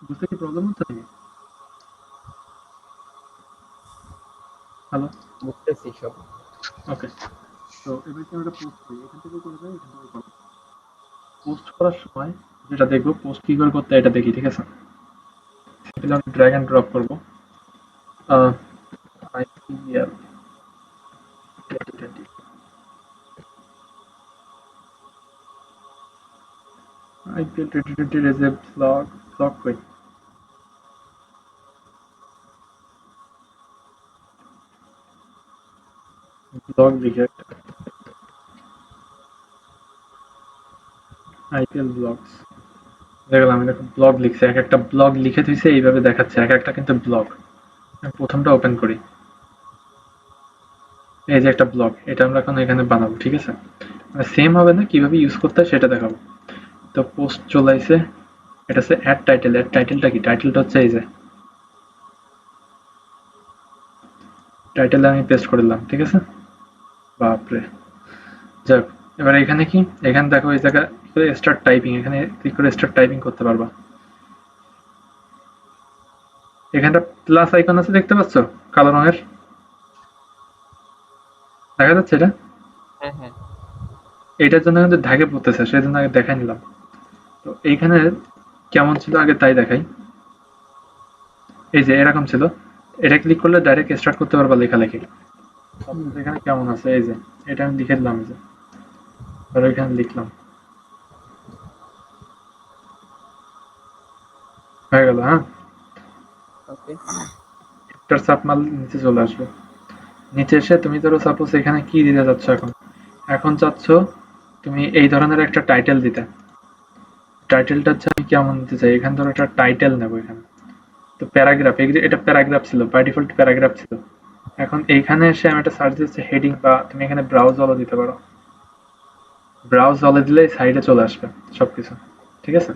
বুঝতে কি প্রবলেম হচ্ছে নাকি? হ্যালো, বুঝতেছি সব। ওকে। তো এবার কি আমরা পোস্ট করি, এখান থেকে করে যাই, এখান থেকে করবো। পোস্ট করার সময় যেটা দেখবো, পোস্ট কি করে করতে হয় এটা দেখি, ঠিক আছে? সিম্পলি আমি ড্র্যাগ এন্ড ড্রপ করবো, IPL 2020, IPL 2020 as a blog, blog কই, ব্লগ লিখে একটা, আইপিএল ব্লগস, দেখলাম, আমি দেখো ব্লগ লিখছে, এক একটা ব্লগ লিখে দিয়েছে এইভাবে দেখাচ্ছে, এক একটা কিন্তু ব্লগ। প্রথমটা ওপেন করি, এই যে একটা ব্লগ, এটা আমরা এখন এখানে বানাবো, ঠিক আছে? সেম হবে না, কিভাবে ইউজ করতে হয় সেটা দেখাবো। তো পোস্ট চলে আসে, এটা হচ্ছে অ্যাড টাইটেল, অ্যাড টাইটেলটা কি, টাইটেলটা হচ্ছে এই যে, টাইটেল আমি পেস্ট করে দিলাম, ঠিক আছে? বাপরে, যাক। এবার এখানে কি, এখানে দেখো এই জায়গা স্টার্ট টাইপিং, এখানে ক্লিক করে স্টার্ট টাইপিং করতে পারবা। এখানটা প্লাস আইকন আছে, দেখতে পাচ্ছ কালো রঙের, দেখা যাচ্ছে এটা? হ্যাঁ হ্যাঁ। এইটার জন্য কিন্তু ঢাকে পড়তেছে, সেই জন্য আগে দেখাই নিলাম। তো এইখানে কেমন ছিল আগে তাই দেখাই। এই যে এরকম ছিল, এটা ক্লিক করলে ডাইরেক্ট স্টার্ট করতে পারবা লেখালেখি। এখানে কেমন আছে, এই যে এটা আমি লিখে দিলাম, এই যে ধরো এখানে লিখলাম, হয়ে গেল, হ্যাঁ। ওকে। এটার চাপ মারলে নিচে চলে আসবে, নিচে এসে তুমি ধরো সাপোজ এখানে কি দিতে যাচ্ছ এখন, এখন চাচ্ছ তুমি এই ধরনের একটা টাইটেল দিতে, টাইটেলটা হচ্ছে আমি কেমন দিতে চাই, এখানে ধরো একটা টাইটেল নেবো এখানে। তো প্যারাগ্রাফ, এটা প্যারাগ্রাফ ছিল, বাই ডিফল্ট প্যারাগ্রাফ ছিল। এখন এইখানে এসে আমি একটা সার্চ দিচ্ছি হেডিং, বা তুমি এখানে ব্রাউজ অলও দিতে পারো, ব্রাউজ অলে দিলে সাইডে চলে আসবে সবকিছু, ঠিক আছে?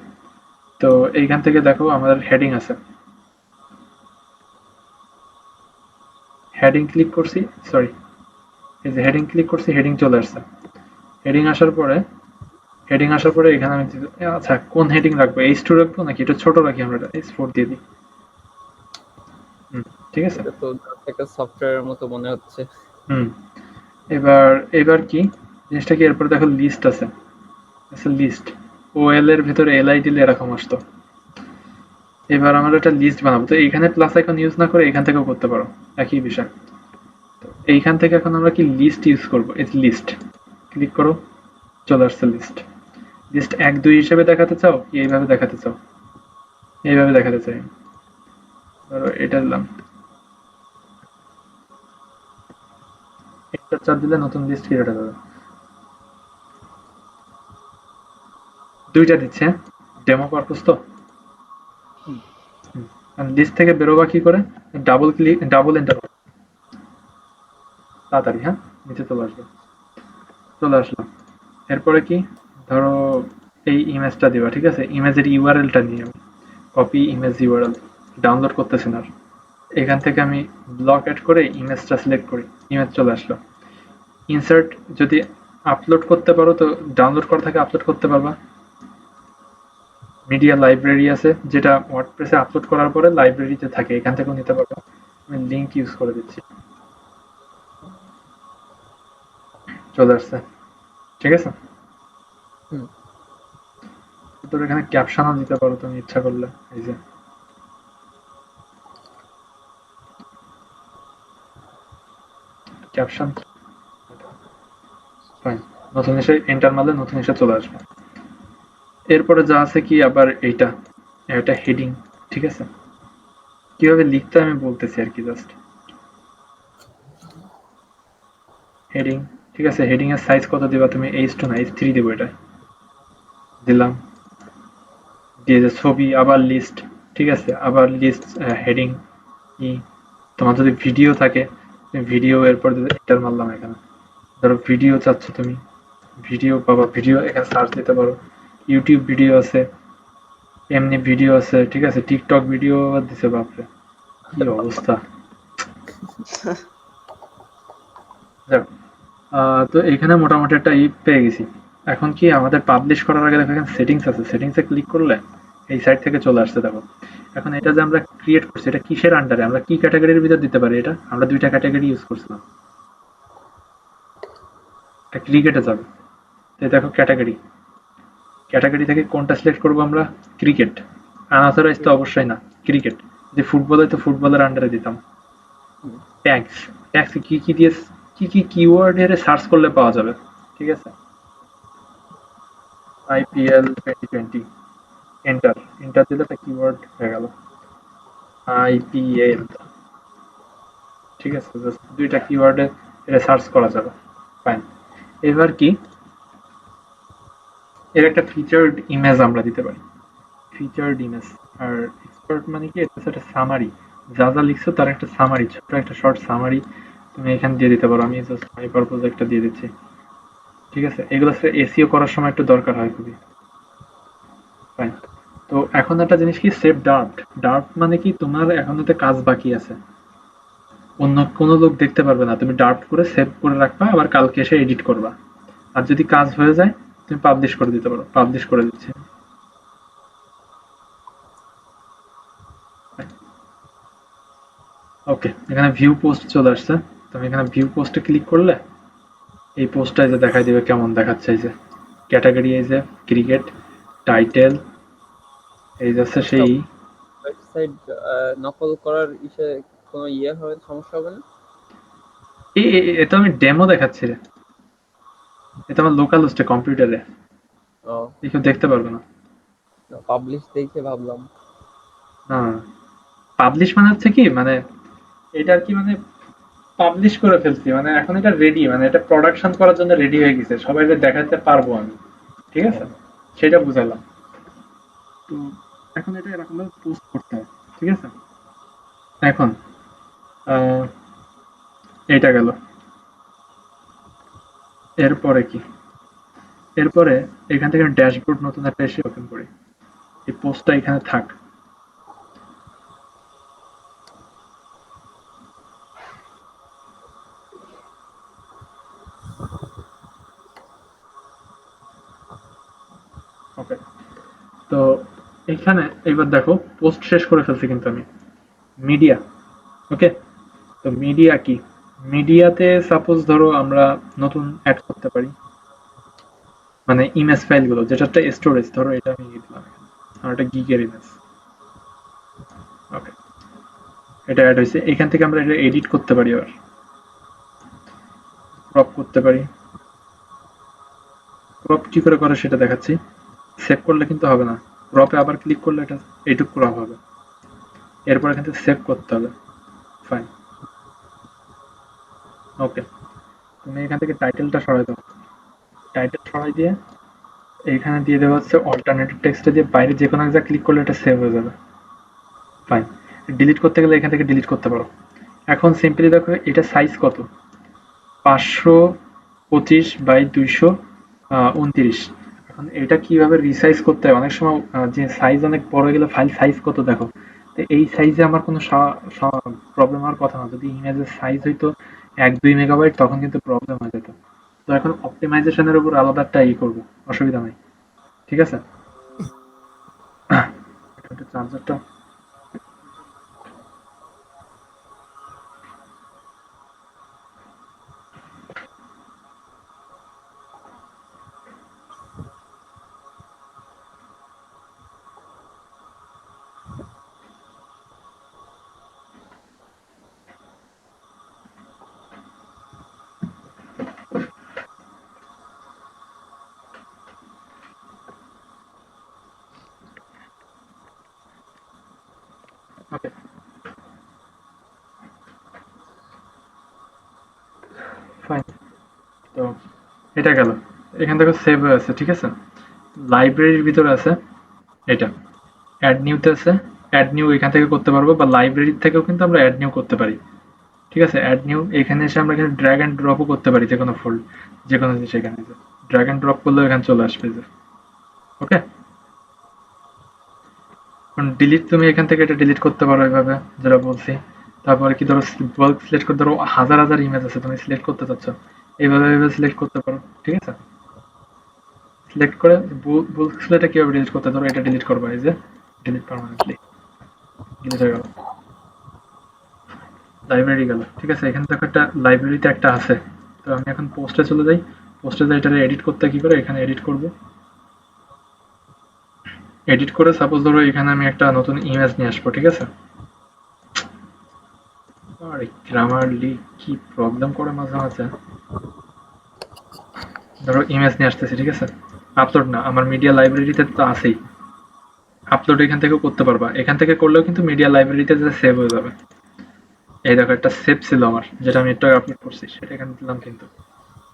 তো এইখান থেকে দেখো আমাদের হেডিং আছে, হেডিং ক্লিক করছি, সরি, এই যে হেডিং ক্লিক করছি, হেডিং চলে আসছে। হেডিং আসার পরে, এখানে আমি আচ্ছা কোন হেডিং রাখবো, H2 রাখবো নাকি এটা ছোট রাখি, আমরা H4 দিয়ে দিই। হুম, ঠিক আছে। এটা তো একটা সফটওয়্যারের মতো মনে হচ্ছে। হুম, এবার, কি জিনিসটা কি, এরপর দেখো লিস্ট আছে, লিস্ট, ওএল এর ভিতরে এলআই দিলে এরকম আসতো। এবার আমরা একটা লিস্ট বানাবো, তো এইখানে প্লাস আইকন ইউজ না করে এখান থেকেও করতে পারো, একই বিষয়। তো এইখান থেকে এখন আমরা কি লিস্ট ইউজ করবো, এই লিস্ট ক্লিক করো, চলে আসছে লিস্ট। লিস্ট 1 2 হিসেবে দেখাতে চাও কি এইভাবে দেখাতে চাও? এইভাবে দেখাতে চাই, ধরো এটা দিলাম, একটা চাপ দিলে নতুন লিস্ট ক্রিয়েট হয়ে যাবে। দুইটা দিচ্ছে, ডেমো পারপোজ তো। লিস্ট থেকে বেরোবা কি করে, ডাবল ক্লিক, ডাবল এন্টার, তাড়াতাড়ি, হ্যাঁ, নিচে চলে আসবে, চলে আসলাম। এরপরে কি, ধরো এই ইমেজটা দিবা, ঠিক আছে? ইমেজের ইউআরএলটা নিয়ে আমি কপি ইমেজ ইউআরএল, ডাউনলোড করতেছি না আর। এখান থেকে আমি ব্লক অ্যাড করে ইমেজটা সিলেক্ট করি, ইমেজ চলে আসলো। ইনসার্ট, যদি আপলোড করতে পারো তো ডাউনলোড করা থাকে আপলোড করতে পারবা। মিডিয়া লাইব্রেরি আছে, যেটা ওয়ার্ডপ্রেসে আপলোড করার পরে লাইব্রেরিতে থাকে, এখান থেকেও নিতে পারবা। আমি লিঙ্ক ইউজ করে দিচ্ছি, চলে আসছে, ঠিক আছে? হুম। তোর এখানে ক্যাপশনও দিতে পারো তুমি ইচ্ছা করলে, এই যে ক্যাপশন, ফাইন, নতুন এসে এন্টার মারলে নতুন এসে চলে আসবে। এরপরে যা আছে কি আবার এইটা, এটা হেডিং, ঠিক আছে? কিভাবে লিখতে হয় আমি বলতেছি আর কি, জাস্ট হেডিং, ঠিক আছে? হেডিং এর সাইজ কত দিবা তুমি? H2 না H3 দিব, এটা দিলাম, দিয়ে যে ছবি, আবার লিস্ট, ঠিক আছে? আবার লিস্ট, হেডিং ই, তোমার যদি ভিডিও থাকে ভিডিও, এরপর এন্টার মারলাম এখানে, ধরো ভিডিও চাচ্ছ তুমি, ভিডিও পাবা, ভিডিও এখানে সার্চ দিতে পারো, ইউটিউব ভিডিও আছে, এমনি ভিডিও আছে, ঠিক আছে? টিকটক ভিডিও দিছে, বাপরে কি অবস্থা! যাক, তো এখানে মোটামুটি একটা পেয়ে গেছি। এখন কি আমাদের পাবলিশ করার আগে দেখো এখানে সেটিংস আছে, সেটিংসে ক্লিক করলে এই সাইট থেকে চলে আসছে, দেখো। এখন এটা যে আমরা ক্রিয়েট করছি, এটা কিসের আন্ডারে, আমরা কি ক্যাটাগরির ভিতর দিতে পারি? এটা আমরা দুইটা ক্যাটাগরি ইউজ করছিলাম, এটা ক্রিকেটে যাবে। তো এই দেখো ক্যাটাগরি, ক্যাটাগরি থেকে কোনটা সিলেক্ট করবো আমরা? ক্রিকেট। আনঅথরাইজ তো অবশ্যই না, ক্রিকেট। যদি ফুটবল হয় তো ফুটবলের আন্ডারে দিতাম। হুম, ট্যাগস, ট্যাগস কি কি দিয়ে, কি কি কিওয়ার্ড এর সার্চ করলে পাওয়া যাবে, ঠিক আছে? IPL 2020, এন্টার, এন্টার দিলে একটা কিওয়ার্ড হয়ে গেল, IPL, ঠিক আছে? জাস্ট দুইটা কিওয়ার্ডে এটা সার্চ করা যাবে, ফাইন। এবার কি, এর একটা ফিচার্ড ইমেজ আমরা দিতে পারি, ফিচার্ড ইমেজ। আর এক্সপার্ট মানে কি, এটা হচ্ছে একটা সামারি, যা যা লিখছো তার একটা সামারি, ছোট একটা শর্ট সামারি তুমি এখানে দিয়ে দিতে পারো। আমি জাস্ট মাই পারপোজ একটা দিয়ে দিচ্ছি, ঠিক আছে? এগুলো এসইও করার সময় একটু দরকার হয় খুবই, ফাইন। তো এখন একটা জিনিস কি, সেভ ড্রাফট। ড্রাফট মানে কি, তোমার এখন এতে কাজ বাকি আছে, অন্য কোনো লোক দেখতে পারবে না, তুমি ড্রাফট করে সেভ করে রাখবা, আবার কালকে এসে এডিট করবা। আর যদি কাজ হয়ে যায় তুমি পাবলিশ করে দিতে পারো, পাবলিশ করে দিচ্ছি। ওকে, এখানে ভিউ পোস্ট চলে আসছে। তুমি এখানে ভিউ পোস্টে ক্লিক করলে এই পোস্টটা যে দেখাই দিবে কেমন দেখাচ্ছে, এই যে ক্যাটাগরি, এই যে ক্রিকেট, টাইটেল, এই যাচ্ছে আচ্ছা, সেই। ওয়েবসাইট নকল করার কোনো হবে, সমস্যা হবে না? এটা আমি ডেমো দেখাচ্ছি রে, এটা আমার লোকাল হোস্টে কম্পিউটারে, ও, কেউ দেখতে পারবে না। পাবলিশ দেখে ভাবলাম। না, পাবলিশ মানে হচ্ছে কি, মানে এটা আর কি, মানে পাবলিশ করে ফেলছি, মানে এখন এটা রেডি, মানে এটা প্রোডাকশন করার জন্য রেডি হয়ে গেছে, সবাইকে দেখাতে পারবো আমি, ঠিক আছে? হ্যাঁ, সেটা বুঝালাম। তো এখন এটা এরকম ভাবে পোস্ট করতে হয়, ঠিক আছে? এখন আহ, এইটা গেল, এরপরে কি, এরপরে এখান থেকে ড্যাশবোর্ড নতুন একটা এসে ওপেন করি, এই পোস্টটা এখানে থাক। ওকে, তো এখানে এবার দেখো পোস্ট শেষ করে ফেলছি কিন্তু আমি, মিডিয়া, ওকে। তো মিডিয়া কি, মিডিয়াতে সাপোজ ধরো আমরা নতুন অ্যাড করতে পারি, মানে ইমেজ ফাইলগুলো, যেটা একটা স্টোরেজ, ধরো এটা আমি দিলাম এখানে, আর এটা গিগের ইমেজ, ওকে, এটা অ্যাড হয়েছে। এখান থেকে আমরা এটা এডিট করতে পারি, আবার ক্রপ করতে পারি। ক্রপ কি করে করে সেটা দেখাচ্ছি, সেভ করলে কিন্তু হবে না, ক্রপে আবার ক্লিক করলে এটা এইটুক ক্রপ হবে, এরপর এখান থেকে সেভ করতে হবে, ফাইন, ওকে। তুমি এখান থেকে টাইটেলটা সরাই দাও, টাইটেল সরাই দিয়ে এইখানে দিয়ে দেওয়া হচ্ছে অল্টারনেটিভ টেক্সটে, দিয়ে বাইরে যে কোনো এক জায়গায় ক্লিক করলে এটা সেভ হয়ে যাবে, ফাইন। ডিলিট করতে গেলে এখান থেকে ডিলিট করতে পারো। এখন সিম্পলি দেখো এটা সাইজ কত, 525 বাই 229। এখন এটা কিভাবে রিসাইজ করতে হয়, অনেক সময় যে সাইজ অনেক বড় হয়ে গেলে ফাইল সাইজ কত দেখো, তো এই সাইজে আমার কোনো প্রবলেম হওয়ার কথা না। যদি ইমেজের সাইজ হইতো 1-2 মেগাবাইট, তখন কিন্তু প্রবলেম হয়ে যেত। তো এখন অপটিমাইজেশনের উপর আলাদা একটা করবো, অসুবিধা নাই, ঠিক আছে? চার্জারটা, ফাইন। তো এটা গেল, এখান থেকে সেভ হয়ে আছে, ঠিক আছে। লাইব্রেরির ভিতরে আছে এটা, অ্যাড নিউতে আছে, অ্যাড নিউ এখান থেকে করতে পারবো, বা লাইব্রেরি থেকেও কিন্তু আমরা অ্যাড নিউ করতে পারি, ঠিক আছে। অ্যাড নিউ এখানে এসে আমরা এখানে ড্র্যাগ অ্যান্ড ড্রপও করতে পারি, যে কোনো ফোল্ড, যে কোনো জিনিস এখানে ড্র্যাগ অ্যান্ড ড্রপ করলেও এখানে চলে আসবে যে। ওকে, ডিলিট তুমি এখান থেকে এটা ডিলিট করতে পারো এইভাবে, যেটা বলছি। তারপরে কি ধরো বাল্ক সিলেক্ট করতে ধরো হাজার হাজার ইমেজ আছে, তুমি সিলেক্ট করতে চাচ্ছ, এইভাবে এইভাবে সিলেক্ট করতে পারো, ঠিক আছে। সিলেক্ট করে বুক সিলেক্টটা কিভাবে ডিলিট করতে, ধরো এটা ডিলিট করবা, এই যে ডিলিট পার্মানেন্টলি, ডিলিট হয়ে গেল, লাইব্রেরি গেল, ঠিক আছে। এখানে দেখো একটা লাইব্রেরিতে একটা আছে। তো আমি এখন পোস্টে চলে যাই, পোস্টে যাই, এটা এডিট করতে কি করে, এখানে এডিট করব, এডিট করে সাপোজ ধরো এখানে আমি একটা নতুন ইমেজ নিয়ে আসবো, ঠিক আছে। আরে গ্রামারলি কি প্রবলেম করে মাঝে মাঝে। ধরো ইমেজ নিয়ে আসতেছি, ঠিক আছে। আপলোড না, আমার মিডিয়া লাইব্রেরিতে তো আছেই, আপলোড এখান থেকেও করতে পারবা, এখান থেকে করলেও কিন্তু মিডিয়া লাইব্রেরিতে সেভ হয়ে যাবে। এই দেখো একটা সেভ ছিল আমার, যেটা আমি একটু আপলোড করছি, সেটা এখানে দিলাম, কিন্তু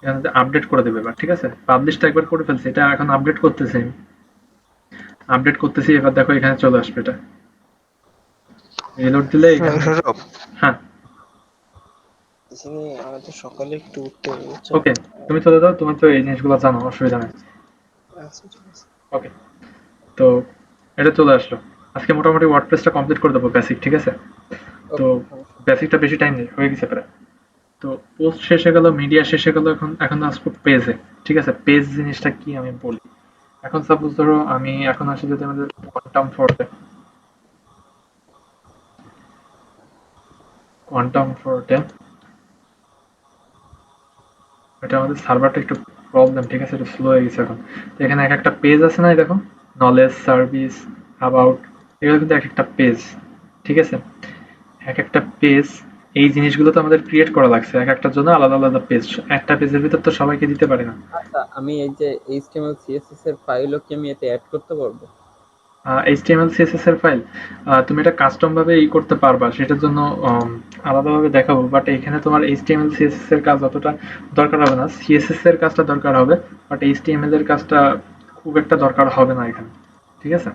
এখানে আপডেট করে দেবে এবার, ঠিক আছে। পাবলিশটা একবার করে ফেলছি, এটা এখন আপডেট করতেছি আমি, আপডেট করতেছি, এবার দেখো এখানে চলে আসবে এটা, রিলোড দিলে এখানে। সৌরভ, হ্যাঁ, যিনি আমাদের সকালে একটু উঠতে হবে, বুঝছো? ওকে, তুমি চলে যাও, তুমি তো এই জিনিসগুলো জানো, অসুবিধা নেই। আচ্ছা, ঠিক আছে। ওকে, তো এটা চলে আসলো। আজকে মোটামুটি ওয়ার্ডপ্রেসটা কমপ্লিট করে দেবো, বেসিক, ঠিক আছে। তো ওকে, সমস্যা বেসিকটা বেশি টাইম নেই, হয়ে গেছে প্রায়। তো পোস্ট শেষে গেল, মিডিয়া শেষে গেল, এখন এখন আসবো পেজে, ঠিক আছে। পেজ জিনিসটা কি আমি বলি। এখন সাপোজ ধরো আমি এখন আসি যদি আমাদের কোয়ান্টাম ফোর্টে, এটা আমাদের সার্ভারটা একটু প্রবলেম, ঠিক আছে, একটু স্লো হয়ে গেছে এখন। তো এখানে এক একটা পেজ আছে না, এই দেখো, নলেজ, সার্ভিস, অ্যাবাউট, এগুলো কিন্তু এক একটা পেজ, ঠিক আছে। এক একটা পেজ, এই জিনিসগুলো তো আমাদের ক্রিয়েট করা লাগছে, এক একটার জন্য আলাদা আলাদা পেজ, একটা পেজের ভিতর তো সবাইকে দিতে পারি না। আচ্ছা, আমি এই যে HTML CSS এর ফাইলও কি আমি এতে অ্যাড করতে পারবো? HTML CSS এর ফাইল তুমি এটা কাস্টম ভাবে করতে পারবা, সেটার জন্য আলাদাভাবে দেখাবো, বাট এখানে তোমার HTML CSS এর কাজ অতটা দরকার হবে না, CSS এর কাজটা দরকার হবে, বাট HTML এর কাজটা খুব একটা দরকার হবে না এখানে, ঠিক আছে।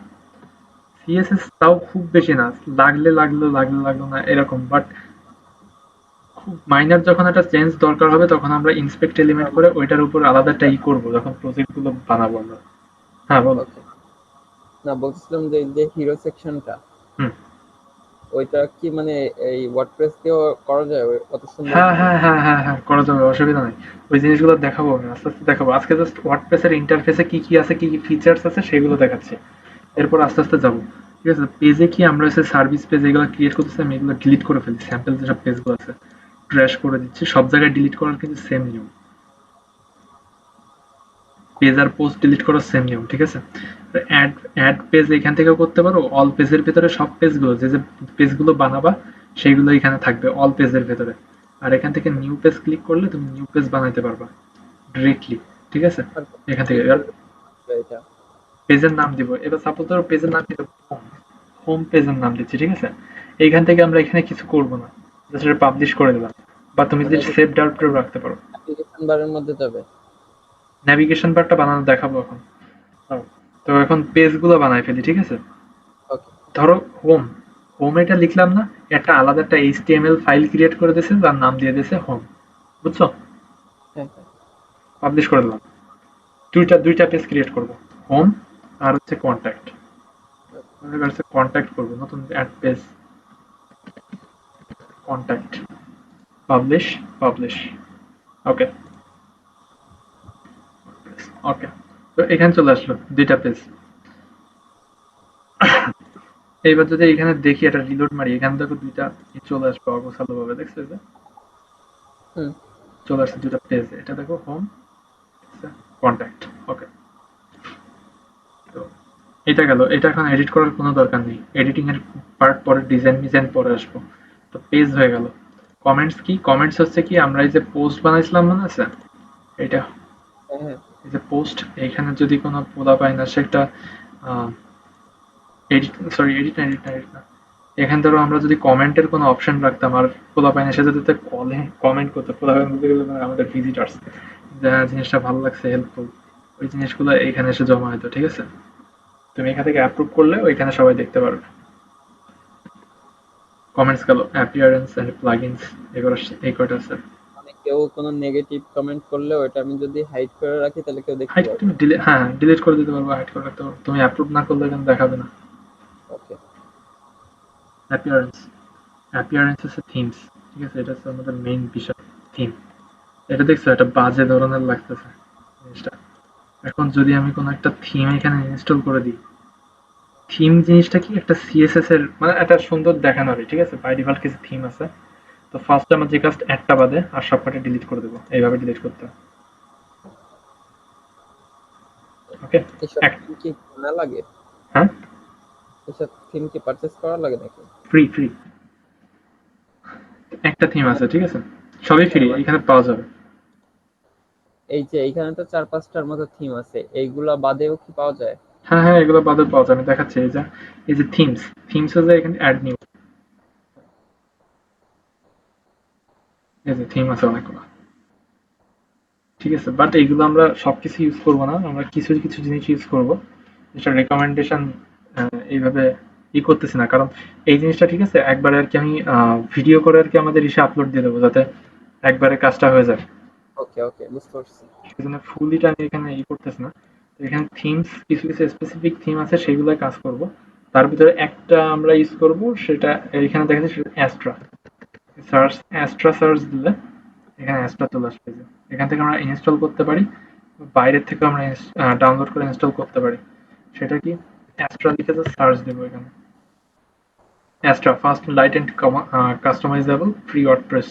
CSS তাও খুব বেশি না, লাগলে লাগলো, লাগলে লাগলো না এরকম, বাট খুব মাইনার যখন একটা চেঞ্জ দরকার হবে তখন আমরা ইন্সপেক্ট এলিমেন্ট করে ওইটার উপর আলাদা একটা করবো, যখন প্রজেক্ট গুলো বানাবো আমরা। হ্যাঁ বলো। ওকে, না বলছিলাম যে এই যে হিরো সেকশনটা, হুম, ওইটা কি মানে এই ওয়ার্ডপ্রেস দিয়েও করা যায় অত সুন্দর হ্যাঁ ভাবে? হ্যাঁ হ্যাঁ হ্যাঁ হ্যাঁ, করা যাবে, অসুবিধা নেই। ওই জিনিসগুলো দেখাবো আমি আস্তে আস্তে দেখাবো, আজকে জাস্ট ওয়ার্ডপ্রেসের ইন্টারফেসে কি কি আছে, কি কি ফিচার্স আছে সেগুলো দেখাচ্ছি, এরপর আস্তে আস্তে যাবো, ঠিক আছে। পেজে কি আমরা হচ্ছে সার্ভিস পেজ এগুলো ক্রিয়েট করতেছি, আমি এগুলো ডিলিট করে ফেলি, স্যাম্পল যেসব পেজগুলো আছে ট্র্যাশ করে দিচ্ছি, সব জায়গায় ডিলিট করার কিন্তু সেম নিয়ম, পেজ আর পোস্ট ডিলিট করার সেম নিয়ম, ঠিক আছে। অ্যাড অ্যাড পেজ এখান থেকেও করতে পারো, অল পেজের ভিতরে সব পেজগুলো, যে যে পেজগুলো বানাবা সেইগুলো এখানে থাকবে অল পেজের ভিতরে, আর এখান থেকে নিউ পেজ ক্লিক করলে তুমি নিউ পেজ বানাইতে পারবা ডিরেক্টলি, ঠিক আছে। আর এখান কি থেকে এবার করবে এটা? পেজের নাম দিব, এবার সাপোজ ধরো পেজের নাম দিব হোম, হোম পেজের নাম দিচ্ছি, ঠিক আছে। এইখান থেকে আমরা এখানে কিছু করবো না, জাস্ট এটা পাবলিশ করে দিলাম, বা তুমি মানে যদি সেভ ডাউট রাখতে পারো। অ্যাপ্লিকেশন বারের মধ্যে যাবে? নেভিগেশন বারটা বানানো দেখাবো এখন। দাঁড়াও। তো এখন পেজগুলো বানাই ফেলি, ঠিক আছে। ওকে। ধরো হোম, হোম এটা লিখলাম না, একটা আলাদা একটা এইচটিএমএল ফাইল ক্রিয়েট করে দিয়েছে, যার নাম দিয়ে দিয়েছে হোম, বুঝছো। হ্যাঁ হ্যাঁ। পাবলিশ করে দিলাম, দুইটা দুইটা পেজ ক্রিয়েট করব, হোম আর হচ্ছে কন্ট্যাক্ট, কন্ট্যাক্ট করবো, নতুন add page, contact, publish, publish, okay, okay. তো এখানে চলে আসলো দুইটা পেজ। এইবার যদি এখানে দেখি এটা রিলোড মারি, এখানে দেখো দুইটা চলে আসবে অগোছালো ভাবে, দেখছো যে হুম। চলে আসছে দুইটা পেজ, এটা দেখো হোম, কন্ট্যাক্ট, ওকে। তো এটা গেল, এটা এখন এডিট করার কোনো দরকার নেই, এডিটিং এর পার্ট পরে, ডিজাইন ডিজাইন পরে আসবো। তো পেজ হয়ে গেল। কমেন্টস কি, কমেন্টস হচ্ছে কি, আমরা এই যে পোস্ট বানাইছিলাম মনে আছে, এটা হ্যাঁ হ্যাঁ। এই যে পোস্ট, এইখানে যদি কোনো পোলা পায় না, সে একটা এডিট, সরি এডিট না, এডিট না, এডিট না, এখানে ধরো আমরা যদি কমেন্টের কোনো অপশন রাখতাম আর পোলাপাইন এসে যদি কলে কমেন্ট করতো, পোলাপাইন বলতে গেলে মানে আমাদের ভিজিটার্স, যা জিনিসটা ভালো লাগছে হেল্পফুল, ওই জিনিসগুলো এখানে এসে জমা হতো। ঠিক আছে, তুমি এখান থেকে অ্যাপ্রুভ করলে ওইখানে সবাই দেখতে পারবে। কমেন্টস গেল, অ্যাপিয়ারেন্স এন্ড প্লাগইনস, এগুলো এই কয়টা আছে। মানে কেউ কোনো নেগেটিভ কমেন্ট করলে ওটা আমি যদি হাইড করে রাখি তাহলে কেউ দেখতে হাইড পারবে তুমি না। ডিলিট, হ্যাঁ ডিলিট করে দিতে পারবো, হাইড করে রাখতে পারবো, তুমি অ্যাপ্রুভ না করলে কিন্তু দেখাবে না। ওকে। অ্যাপিয়ারেন্স, অ্যাপিয়ারেন্স হচ্ছে থিমস। ঠিক আছে, এটা হচ্ছে আমাদের মেইন বিষয়, থিম। এটা দেখছো, এটা বাজে ধরনের লাগতেছে জিনিসটা। এখন যদি আমি কোনো একটা থিম এখানে ইনস্টল করে দিই, থিম জিনিসটা কি, একটা সিএসএস এর মানে একটা সুন্দর দেখানো হয়। ঠিক আছে, বাই ডিফল্ট কিছু থিম আছে। তো ফার্স্ট আমার যে কাস্ট একটা বাদে আর সবকটা ডিলিট করে দেবো, এইভাবে ডিলিট করতে হয়। ওকে। এসব এক, থিম কি কেনা লাগে? হ্যাঁ, এসব থিম কি পারচেস করা লাগে নাকি? ফ্রি ফ্রি, একটা থিম মানে আছে। ঠিক আছে, সবই ফ্রি মানে এখানে পাওয়া যাবে। এই যে এইখানে তো 4-5টার মতো থিম আছে, এইগুলা বাদেও কি পাওয়া যায়? হ্যাঁ হ্যাঁ, এগুলো বাদে পাওয়া যাবে, আমি দেখাচ্ছি। এই যে থিমস, থিমস হচ্ছে এখানে অ্যাড নিউ, এই যে থিম আছে অনেকগুলো। ঠিক আছে, বাট এইগুলো আমরা সবকিছু ইউজ করবো না, আমরা কিছু কিছু জিনিস ইউজ করবো, যেটা রেকমেন্ডেশন এইভাবে করতেছি না, কারণ এই জিনিসটা ঠিক আছে একবারে আর কি আমি ভিডিও করে আর কি আমাদের ইসে আপলোড দিয়ে দেবো, যাতে একবারে কাজটা হয়ে যায়। ওকে ওকে, বুঝতে পারছি। সেই জন্য ফুলিটা আমি এখানে করতেছি না। তো এখানে থিমস, কিছু কিছু স্পেসিফিক থিম আছে, সেগুলো কাজ করব। তার ভিতরে একটা আমরা ইউজ করব, সেটা এখানে দেখা যাচ্ছে, সেটা অ্যাস্ট্রা। সার্চ, অ্যাস্ট্রা সার্চ দিলে এখানে অ্যাস্ট্রা চলে আসবে। যে এখান থেকে আমরা ইনস্টল করতে পারি, বাইরের থেকে আমরা ডাউনলোড করে ইনস্টল করতে পারি। সেটা কি, অ্যাস্ট্রা লিখে সার্চ দেবো এখানে। Astra first light and customizable free WordPress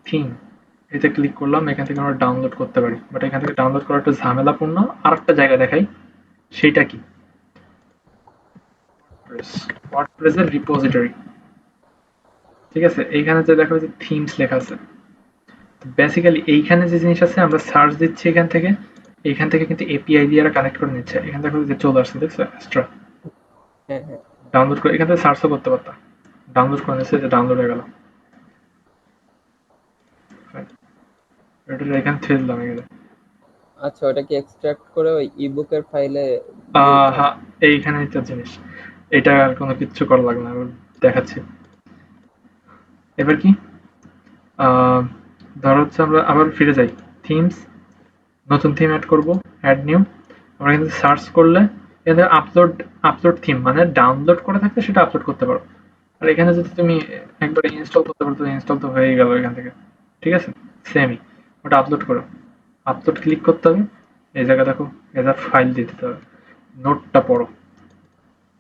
theme, এতে ক্লিক করলাম, এখান থেকে আমরা ডাউনলোড করতে পারি। বাট এখান থেকে ডাউনলোড করা একটু ঝামেলাপূর্ণ। আর একটা জায়গা দেখাই, সেইটা কি, ওয়ার্ডপ্রেসের রিপোজিটরি। ঠিক আছে, এইখানে যে দেখা যাচ্ছে থিমস লেখা আছে, বেসিক্যালি এইখানে যে জিনিস আছে আমরা সার্চ দিচ্ছি এখান থেকে, এইখান থেকে কিন্তু এপিআই দিয়ে কানেক্ট করে নিচ্ছে। এখান থেকে যে চলে আসছে, দেখছো এক্সট্রা হ্যাঁ হ্যাঁ। ডাউনলোড করে, এখান থেকে সার্চও করতে পারতাম, ডাউনলোড করে নিচ্ছে, যে ডাউনলোড হয়ে গেল। এটা এখানে ছেড়ে দিলাম এখানে। আচ্ছা, ওটা কি এক্সট্রাক্ট করে ওই ইবুকের ফাইলে দিয়ে দিতে হবে? হ্যাঁ, এইখানেই তো জিনিস, এটা আর কোনো কিচ্ছু করা লাগবে না, আমি দেখাচ্ছি। এবার কি, আহ, ধরো হচ্ছে আমরা আবার ফিরে যাই, থিমস, নতুন থিম অ্যাড করব, অ্যাড নিউ। আমরা কিন্তু সার্চ করলে এখানে আপলোড, আপলোড থিম মানে ডাউনলোড করে থাকলে সেটা আপলোড করতে পারো। আর এখানে যদি তুমি একবার ইনস্টল করতে পারো, তো ইনস্টল তো হয়ে গেল এখান থেকে। ঠিক আছে, সেমই, ওটা আপলোড করো, আপলোড ক্লিক করতে হবে। এই জায়গা দেখো, এটা ফাইল দিয়ে দিতে হবে, নোটটা পড়ো।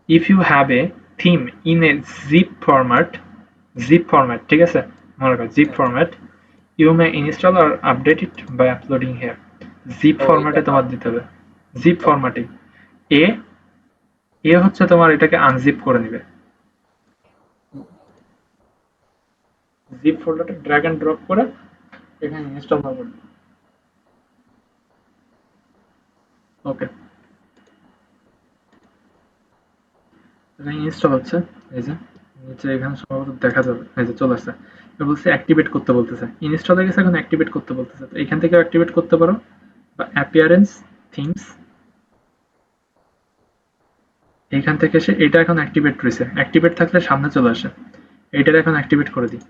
If you have a theme in a zip format, zip format, ঠিক আছে, মনে রাখো জিপ হ্যাঁ। Format, you may install or update it by uploading here. Zip ও এটা ফরম্যাটে তোমার দিতে হবে, জিপ ওকে। ফরম্যাটিং। এ, এ হচ্ছে তোমার এটাকে আনজিপ করে নিবে, জিপ ফোল্ডারটা ড্র্যাগ এন্ড ড্রপ করে এখানে ইনস্টল হবে। ওকে, এটা ইনস্টল হচ্ছে। এই যে নিচে এখানে সম্ভবত দেখা যাবে, এই যে চলে আসছে। এটা বলছে অ্যাক্টিভেট করতে বলতেছে, ইনস্টল হয়ে গেছে, এখন অ্যাক্টিভেট করতে বলতেছে। তো এখান থেকেও অ্যাক্টিভেট করতে পারো, বা অ্যাপিয়ারেন্স, থিমস, এইখান থেকে এসে এটা এখন অ্যাক্টিভেট রয়েছে, অ্যাক্টিভেট থাকলে সামনে চলে আসে, এইটার এখন অ্যাক্টিভেট করে দিই।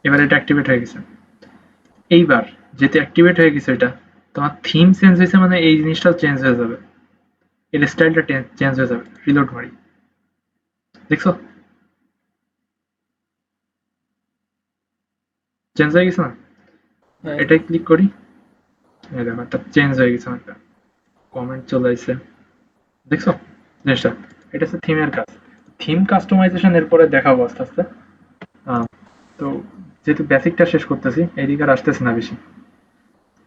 এবার এটা অ্যাক্টিভেট হয়ে গেছে। এইবার যেহেতু অ্যাক্টিভেট হয়ে গেছে, এটা তোমার থিম চেঞ্জ হয়েছে মানে এই জিনিসটাও চেঞ্জ হয়ে যাবে, এর স্টাইলটা চেঞ্জ হয়ে যাবে। রিলোড মারি, দেখছো চেঞ্জ হয়ে গেছে না? হ্যাঁ এটাই ক্লিক করি, এই দেখো একটা চেঞ্জ হয়ে গেছে, একটা কমেন্ট চলে আসছে, দেখছো জিনিসটা। এটা হচ্ছে থিমের কাজ। থিম কাস্টমাইজেশন এরপরে দেখাবো আস্তে আস্তে। আহ, তো যেহেতু বেসিকটা শেষ করতেছি, এইদিকে আর আসতেছে না বেশি।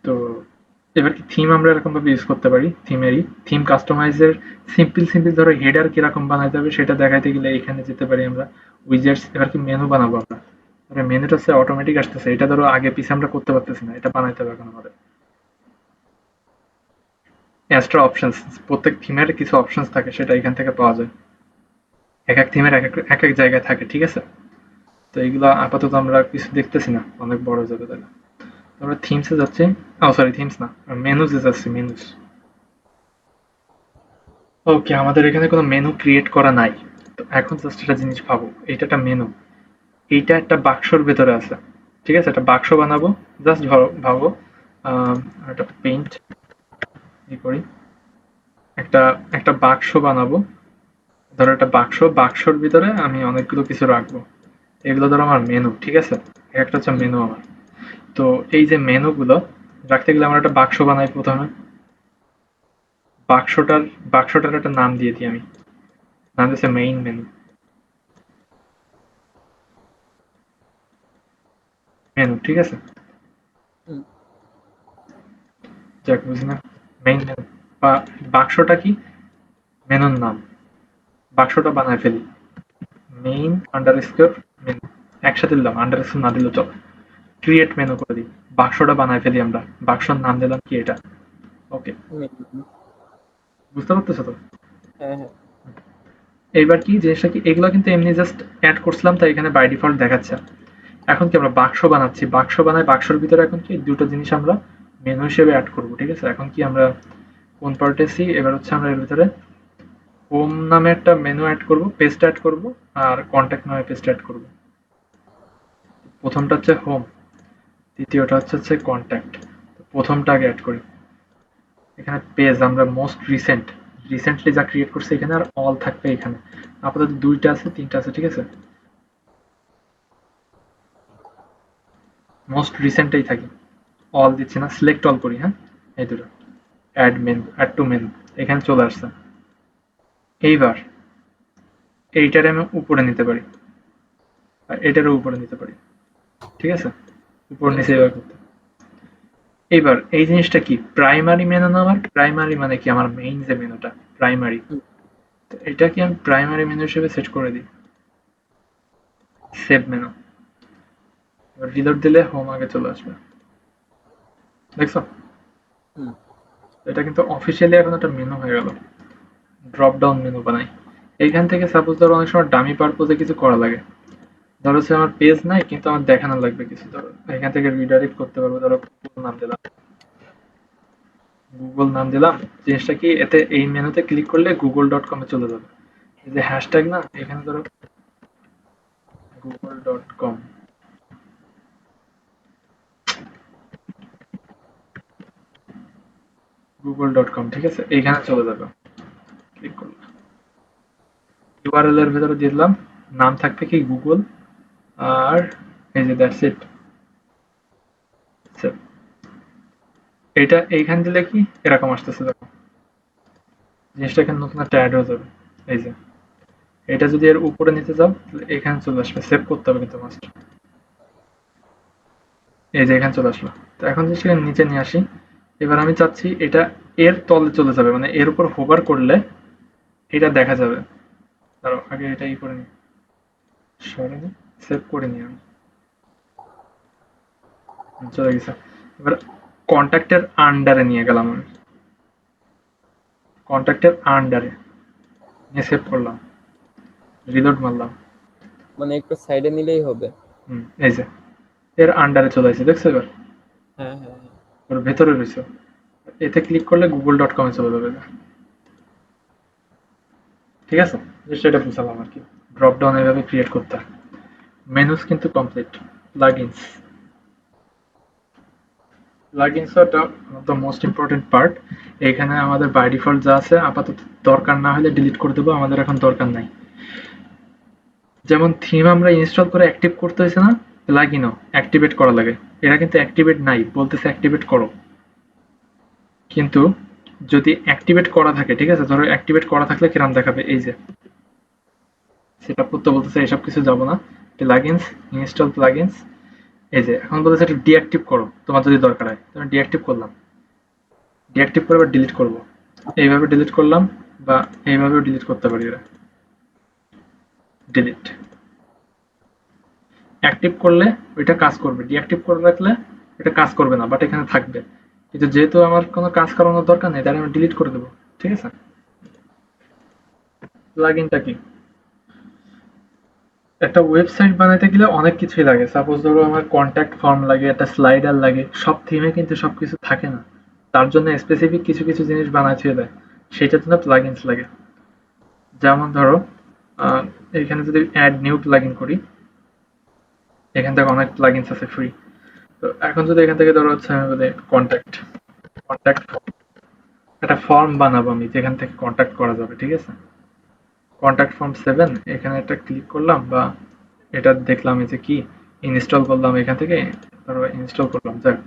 তো এবার কি থিম আমরা এরকম ভাবে ইউজ করতে পারি, থিমেরই থিম কাস্টমাইজের সিম্পল সিম্পল ধরো হেডার কিরকম বানাইতে হবে সেটা দেখাইতে গেলে এখানে যেতে পারি আমরা, উইজেটস। এবার কি মেনু বানাবো আমরা, মেনুটা হচ্ছে অটোমেটিক আসতেছে, এটা ধরো আগে পিছে আমরা করতে পারতেছি না, এটা বানাইতে হবে এখন আমাদের। এক্সট্রা অপশনস, প্রত্যেক থিমের কিছু অপশনস থাকে, সেটা এখান থেকে পাওয়া যায়। এক এক থিমের এক এক জায়গায় থাকে, ঠিক আছে? তো এইগুলো আপাতত আমরা কিছু দেখতেছি না, অনেক বড় যাবে তাহলে। আমরা থিমসে যাচ্ছি, সরি থিমস না, মেনুজে যাচ্ছি, মেনুজ। ওকে, আমাদের এখানে কোনো মেনু ক্রিয়েট করা নাই। তো এখন জাস্ট একটা জিনিস ভাবো, এটা একটা মেনু, এইটা একটা বাক্সর ভেতরে আছে, ঠিক আছে? একটা বাক্স বানাবো, জাস্ট ভাবো, একটা পেইন্ট করি, একটা একটা বাক্স বানাবো। ধরো একটা বাক্স, বাক্সর ভিতরে আমি অনেকগুলো কিছু রাখবো, এগুলো ধরো আমার মেনু, ঠিক আছে? একটা হচ্ছে হুম, মেনু আমার। তো এই যে মেনুগুলো রাখতে গেলে আমরা একটা বাক্স বানাই প্রথমে। বাক্সটার বাক্সটার একটা নাম দিয়ে দিই আমি, নাম দিচ্ছে মেইন মেনু। মেনু, ঠিক আছে? হুম, যাক, বুঝি না, মেইন মেনু বা বাক্সটা কি, মেনুর নাম। বাক্সটা বানায় ফেলি, মেইন আন্ডারস্কোর মেনু, একসাথে দিলাম, আন্ডারস্কোর না দিলেও চলে। ক্রিয়েট মেনু করে দিই, বাক্সটা বানায় ফেলি আমরা, বাক্সর নাম দিলাম কি এটা। ওকে, হুম, বুঝতে পারতেছো তো? হ্যাঁ হ্যাঁ। এইবার কি জিনিসটা কি, এগুলো কিন্তু এমনি জাস্ট অ্যাড করছিলাম তাই এখানে বাই ডিফল্ট দেখাচ্ছে। এখন কি আমরা বাক্স বানাচ্ছি, বাক্স বানাই, বাক্সর ভিতরে এখন কি দুটো জিনিস আমরা মেনু হিসেবে অ্যাড করব, ঠিক আছে? এখন কি আমরা কোন পার্টেছি, এবার হচ্ছে আমরা এর ভিতরে হোম নামে একটা মেনু অ্যাড করব, পেস্ট অ্যাড করব, আর কন্ট্যাক্ট নামে পেস্ট অ্যাড করব। প্রথমটা হচ্ছে হোম, দ্বিতীয়টা হচ্ছে কন্ট্যাক্ট। প্রথমটা আগে অ্যাড করি, এখানে পেজ আমরা মোস্ট রিসেন্ট, রিসেন্টলি যা ক্রিয়েট করছি এখানে, আর অল থাকবে এখানে। আপাতত দুইটা আছে, তিনটা আছে, ঠিক আছে? মোস্ট রিসেন্টেই থাকি, অল দিচ্ছি না, সিলেক্ট অল করি, হ্যাঁ, এই দুটো। Add menu, add to menu, এখানে চলে আসছে। এইবার এইটারে আমি উপরে নিতে পারি, আর এটারও উপরে নিতে পারি, ঠিক আছে? উপর নিচে আচ্ছা। এবার করতে। এইবার এই জিনিসটা কি, প্রাইমারি মেনু না? আমার প্রাইমারি মানে কি, আমার মেইন যে মেনুটা প্রাইমারি, হুম, তো এটা কি আমি প্রাইমারি মেনু হিসেবে সেট করে দিই, সেভ মেনু। এবার রিলোড দিলে হোম আগে চলে আসবে, দেখছো? হুম, এটা কিন্তু অফিসিয়ালি এখন একটা মেনু হয়ে গেল। ড্রপ ডাউন মেনু বানাই এইখান থেকে। সাপোজ ধরো অনেক সময় ডামি পারপোজে কিছু করা লাগে, ধরো হচ্ছে আমার পেজ নাই কিন্তু আমার দেখানো লাগবে কিছু, ধরো এখান থেকে রিডাইরেক্ট করতে পারবো, ধরো গুগল নাম দিলাম, গুগল নাম দিলাম। জিনিসটা কি, এতে এই মেনুতে ক্লিক করলে google.com-এ চলে যাবে। এই যে হ্যাশট্যাগ না, এখানে ধরো google.com, google.com, ঠিক আছে? এইখানে চলে যাবে, ক্লিক করলে ইউআরএল এর ভেতরে দিয়ে দিলাম, নাম থাকবে কি গুগল, আর এই যে দ্যাটস ইট। এটা এইখান দিলে কি এরকম আসতেছে, দেখো জিনিসটা এখানে নতুন একটা অ্যাড হয়ে যাবে। এই যে এটা যদি এর উপরে নিতে যাও তাহলে এখানে চলে আসবে, সেভ করতে হবে কিন্তু মাস্ট। এই যে এখানে চলে আসলো। তো এখন যদি সেখানে নিচে নিয়ে আসি, এবার আমি চাচ্ছি এটা এর তলে চলে যাবে, মানে এর উপর হোভার করলে এটা দেখা যাবে। দাঁড়াও, আগে এটা ই করে নি, সরে নি, সেভ করে নি আমি, চলে গেছে। এবার কন্ট্যাক্টের আন্ডারে নিয়ে গেলাম আমি, কন্ট্যাক্টের আন্ডারে নিয়ে সেভ করলাম, রিলোড মারলাম। মানে একটু সাইডে নিলেই হবে। এই যে এর আন্ডারে চলে আসছে, দেখছো? এবার হ্যাঁ হ্যাঁ হ্যাঁ। ওর ভেতরে রয়েছে, এতে ক্লিক করলে google.com-এ চলে যাবে, ঠিক আছে? জাস্ট এটা বুঝালাম আর কি, ড্রপ ডাউন এভাবে ক্রিয়েট করতে হয়। মেনুস কিন্তু complete. Plugins, plugins are the most important part. এখানে আমাদের বাই ডিফল্ট যা আছে আপাতত দরকার না হলে ডিলিট করে দেবো, আমাদের এখন দরকার নাই। যেমন থিম আমরা ইনস্টল করে অ্যাক্টিভ করতে হয়েছে না, প্লাগইনও অ্যাক্টিভেট করা লাগে। এরা কিন্তু অ্যাক্টিভেট নাই, বলতেছে অ্যাক্টিভেট করো, কিন্তু যদি অ্যাক্টিভেট করা থাকে, ঠিক আছে? ধরো অ্যাক্টিভেট করা থাকলে কিরাম দেখাবে, এই যে সেটআপ করতে বলতেছে, এসব কিছু যাব না। প্লাগইনস, ইনস্টল প্লাগইনস, এই যে এখন বলতেছে এটা ডিঅ্যাক্টিভ করো তোমার যদি দরকার হয়, তুমি ডিঅ্যাক্টিভ করলাম, ডিঅ্যাক্টিভ করে আবার ডিলিট করবো, এইভাবে ডিলিট করলাম, বা এইভাবেও ডিলিট করতে পারি। এরা ডিলিট, অ্যাক্টিভ করলে ওইটা কাজ করবে, ডিঅ্যাক্টিভ করে রাখলে এটা কাজ করবে না, বাট এখানে থাকবে। কিন্তু যেহেতু আমার কোনো কাজ করানোর দরকার নেই, তাহলে আমি ডিলিট করে দেবো, ঠিক আছে? প্লাগইনটা কি, একটা ওয়েবসাইট বানাইতে গেলে অনেক কিছুই লাগে। সাপোজ ধরো আমার কন্ট্যাক্ট ফর্ম লাগে, একটা স্লাইডার লাগে। সব থিমে কিন্তু সবকিছু থাকে না। তার জন্য স্পেসিফিক কিছু কিছু জিনিস বানাইতে দেয়, সেটার জন্য প্লাগইনস লাগে। যেমন ধরো এখানে যদি অ্যাড নিউ প্লাগইন করি, এখান থেকে অনেক প্লাগইনস আছে ফ্রি। তো এখন যদি এখান থেকে ধরো হচ্ছে আমি বলি কন্ট্যাক্ট কন্ট্যাক্ট একটা ফর্ম বানাবো আমি যেখান থেকে কন্ট্যাক্ট করা যাবে, ঠিক আছে? কন্ট্যাক্ট ফর্ম 7 এখানে একটা ক্লিক করলাম, বা এটা দেখলাম এই যে কি ইনস্টল করলাম এখান থেকে, ধরো ইনস্টল করলাম। যাক,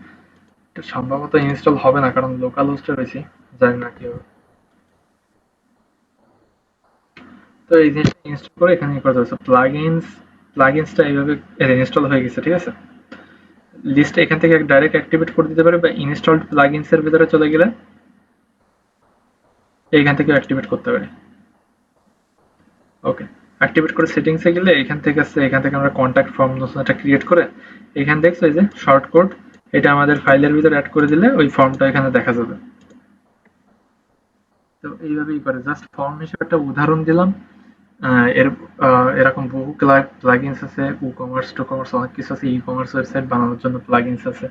এটা সম্ভবত ইনস্টল হবে না কারণ লোকাল হোস্টে রয়েছি, জানি না কি হবে। তো এই জিনিসটা ইনস্টল করে এখানে ই করা যাবে। প্লাগইনসটা এইভাবে ইনস্টল হয়ে গেছে, ঠিক আছে? লিস্ট এখান থেকে ডাইরেক্ট অ্যাক্টিভেট করে দিতে পারে, বা ইনস্টলড প্লাগইনস এর ভিতরে চলে গেলে এইখান থেকে অ্যাক্টিভেট করতে পারি। ওকে, অ্যাক্টিভেট করে সেটিংসে গেলে এখান থেকে আসছে, এখান থেকে আমরা কন্ট্যাক্ট ফর্ম নতুন একটা ক্রিয়েট করে এখানে দেখছো এই যে শর্ট কোড, এটা আমাদের ফাইলের ভিতরে অ্যাড করে দিলে ওই ফর্মটা এখানে দেখা যাবে। তো এইভাবেই করে, জাস্ট ফর্ম হিসেবে একটা উদাহরণ দিলাম। এর এরকম বহু প্লাগইনস আছে, কমার্স টু কমার্স অনেক কিছু আছে, ই কমার্স ওয়েবসাইট বানানোর জন্য প্লাগইনস আছে,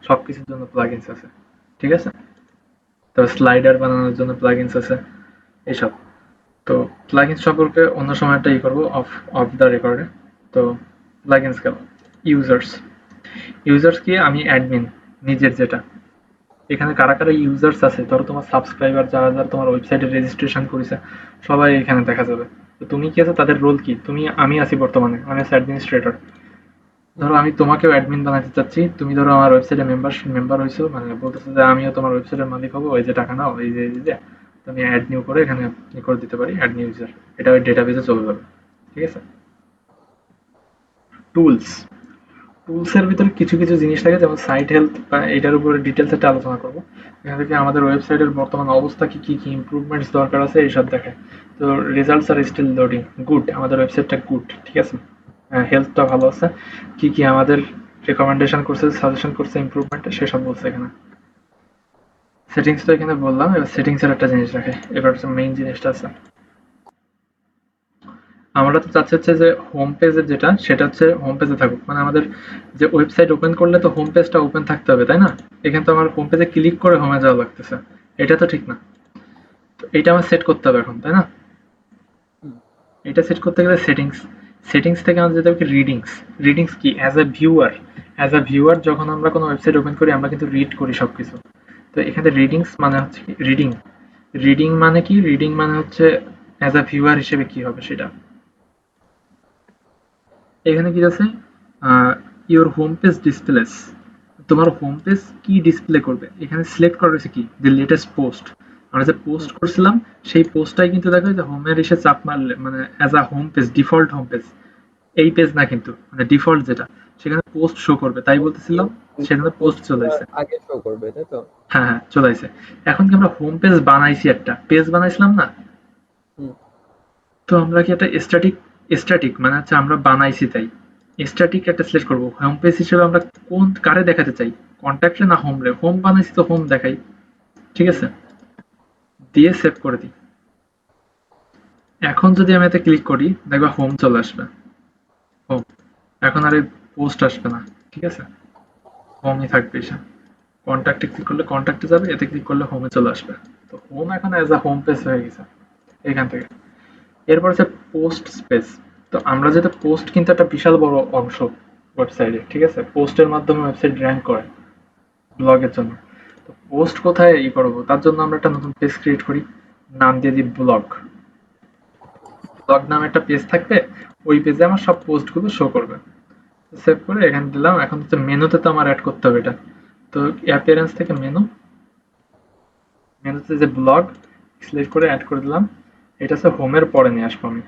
সবকিছুর জন্য প্লাগইনস আছে, ঠিক আছে? তবে স্লাইডার বানানোর জন্য প্লাগইনস আছে, এইসব। তো প্লাগইনস সম্পর্কে অন্য সময় একটা ই করবো অফ অফ দ্য রেকর্ডে। তো প্লাগইনস গেল। ইউজার্স, ইউজার্স কি আমি অ্যাডমিন নিজের যেটা, এখানে কারা কারা ইউজার্স আছে, ধরো তোমার সাবস্ক্রাইবার যারা যারা তোমার ওয়েবসাইটে রেজিস্ট্রেশন করেছে সবাই এখানে দেখা যাবে। তো তুমি কি আছে, তাদের রোল কি, তুমি আমি আছি বর্তমানে, আমি আছি অ্যাডমিনিস্ট্রেটর। ধরো আমি তোমাকেও অ্যাডমিন বানাতে চাচ্ছি, তুমি ধরো আমার ওয়েবসাইটে মেম্বার হয়েছো, মানে বলতেছো যে আমিও তোমার ওয়েবসাইটের মালিক হবো, এই যে টাকা নাও, এই যে তো আমি অ্যাড নিউ করে এখানে ই করে দিতে পারি অ্যাড নিউ ইউজার, এটা ওই ডেটাবেসে চলে যাবে, ঠিক আছে? টুলস, টুলসের ভিতরে কিছু কিছু জিনিস থাকে, যেমন সাইট হেলথ, বা এটার উপরে ডিটেলস একটা আলোচনা করবো। এখান থেকে আমাদের ওয়েবসাইটের বর্তমান অবস্থা কি কি কি ইমপ্রুভমেন্টস দরকার আছে এইসব দেখায়। তো রেজাল্টস আর স্টিল লোডিং, গুড, আমাদের ওয়েবসাইটটা গুড, ঠিক আছে? হেলথটা ভালো আছে, কি কি আমাদের রেকমেন্ডেশন করছে, সাজেশন করছে ইমপ্রুভমেন্ট, সেসব বলছে এখানে। সেটিংস তো এখানে বললাম, এবার সেটিংস এর একটা জিনিস রাখে, এবার হচ্ছে মেইন জিনিসটা আছে। আমরা তো চাচ্ছি হচ্ছে যে হোম পেজের যেটা, সেটা হচ্ছে হোম পেজে থাকুক, মানে আমাদের যে ওয়েবসাইট ওপেন করলে তো হোম পেজটা ওপেন থাকতে হবে, তাই না? এখানে তো আমার হোম পেজে ক্লিক করে হোমে যাওয়া লাগতেছে, এটা তো ঠিক না। তো এটা আমার সেট করতে হবে এখন, তাই না? এটা সেট করতে গেলে সেটিংস, সেটিংস থেকে আমাদের যেতে হবে রিডিংস। রিডিংস কি, অ্যাজ আ ভিউয়ার যখন আমরা কোনো ওয়েবসাইট ওপেন করি আমরা কিন্তু রিড করি সবকিছু। তো এখানে রিডিংস মানে হচ্ছে কি রিডিং, রিডিং মানে কি, রিডিং মানে হচ্ছে অ্যাজ আ ভিউয়ার হিসেবে কি হবে সেটা। এখানে কি আছে, ইওর হোম পেজ ডিসপ্লেস, তোমার হোম পেজ কি ডিসপ্লে করবে, এখানে সিলেক্ট করা রয়েছে কি, যে লেটেস্ট পোস্ট, আমরা যে পোস্ট করছিলাম সেই পোস্টটাই কিন্তু দেখো যে হোমের এসে চাপ মারলে, মানে as a home page, default home page, এই পেজ না কিন্তু, মানে ডিফল্ট যেটা, সেখানে পোস্ট শো করবে, তাই বলতেছিলাম, সেখানে পোস্ট চলে আসছে। আগে শো করবে, তাই তো? হ্যাঁ হ্যাঁ, চলে আসছে। এখন কি আমরা হোম পেজ বানাইছি, একটা পেজ বানাইছিলাম না? হুম। তো আমরা কি একটা স্ট্যাটিক মানে হচ্ছে আমরা বানাইছি তাই স্ট্যাটিক একটা সিলেক্ট করবো হোম পেজ হিসেবে, আমরা কোন কারে দেখাতে চাই, কন্ট্যাক্টে না হোম রে, হোম বানাইছি তো হোম দেখাই, ঠিক আছে? দিয়ে সেভ করে দিই। এখন যদি আমি এতে ক্লিক করি দেখবা হোম চলে আসবে, হোম, এখন আর এই পোস্ট আসবে না, ঠিক আছে? হোমই থাকবে, এসে কন্ট্যাক্টে ক্লিক করলে কন্ট্যাক্টে যাবে, এতে ক্লিক করলে হোমে চলে আসবে। তো হোম এখন অ্যাজ আ হোম পেজ হয়ে গেছে এখান থেকে। এরপর হচ্ছে পোস্ট স্পেস। তো আমরা যেটা পোস্ট কিন্তু একটা বিশাল বড় অংশ ওয়েবসাইটে, ঠিক আছে? পোস্টের মাধ্যমে ওয়েবসাইট র্যাঙ্ক করে ব্লগের জন্য। তো পোস্ট কোথায় ই করবো, তার জন্য আমরা একটা নতুন পেজ ক্রিয়েট করি, নাম দিয়ে দিই ব্লগ। ব্লগ নামে একটা পেজ থাকবে, ওই পেজে আমার সব পোস্ট গুলো শো করবে। সেভ করে এখানে দিলাম। এখন হচ্ছে মেনুতে তো আমার অ্যাড করতে হবে এটা। তো অ্যাপিয়ারেন্স থেকে মেনুতে যে ব্লগ সিলেক্ট করে অ্যাড করে দিলাম, এটা হচ্ছে হোমের পরে নিয়ে আসবো আমি।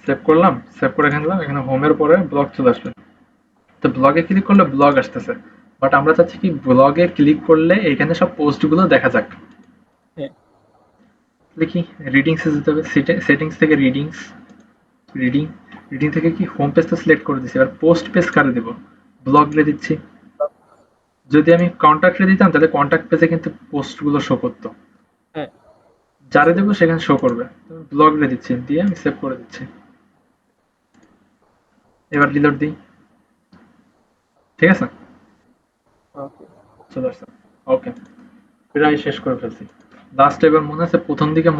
সেভ করলাম, সেভ করে এখানে দিলাম, এখানে হোমের পরে ব্লগ চলে আসবে। তো ব্লগে ক্লিক করলে ব্লগ আসতেছে, বাট আমরা চাচ্ছি কি ব্লগে ক্লিক করলে এখানে সব পোস্ট গুলো দেখা যাক। হ্যাঁ। দেখি রিডিংস এ যেতে হবে, সেটিংস থেকে রিডিংস, রিডিং, রিডিং থেকে কি হোম পেজ তো সিলেক্ট করে দিচ্ছি, এবার পোস্ট পেজ কারে দেবো, ব্লগ রে দিচ্ছি। যদি আমি কন্ট্যাক্টে দিতাম তাহলে কন্ট্যাক্ট পেজে কিন্তু পোস্ট গুলো শো করতো, হ্যাঁ। যারে দেবো সেখানে শো করবে। ব্লগে দিচ্ছি, দিয়ে আমি সেভ করে দিচ্ছি। এবার রিলোড দিই, ঠিক আছে, ওকে। চলে আসছে। ওকে, প্রায় শেষ করে ফেলছি। লাস্ট এবার মনে আছে প্রথম দিকে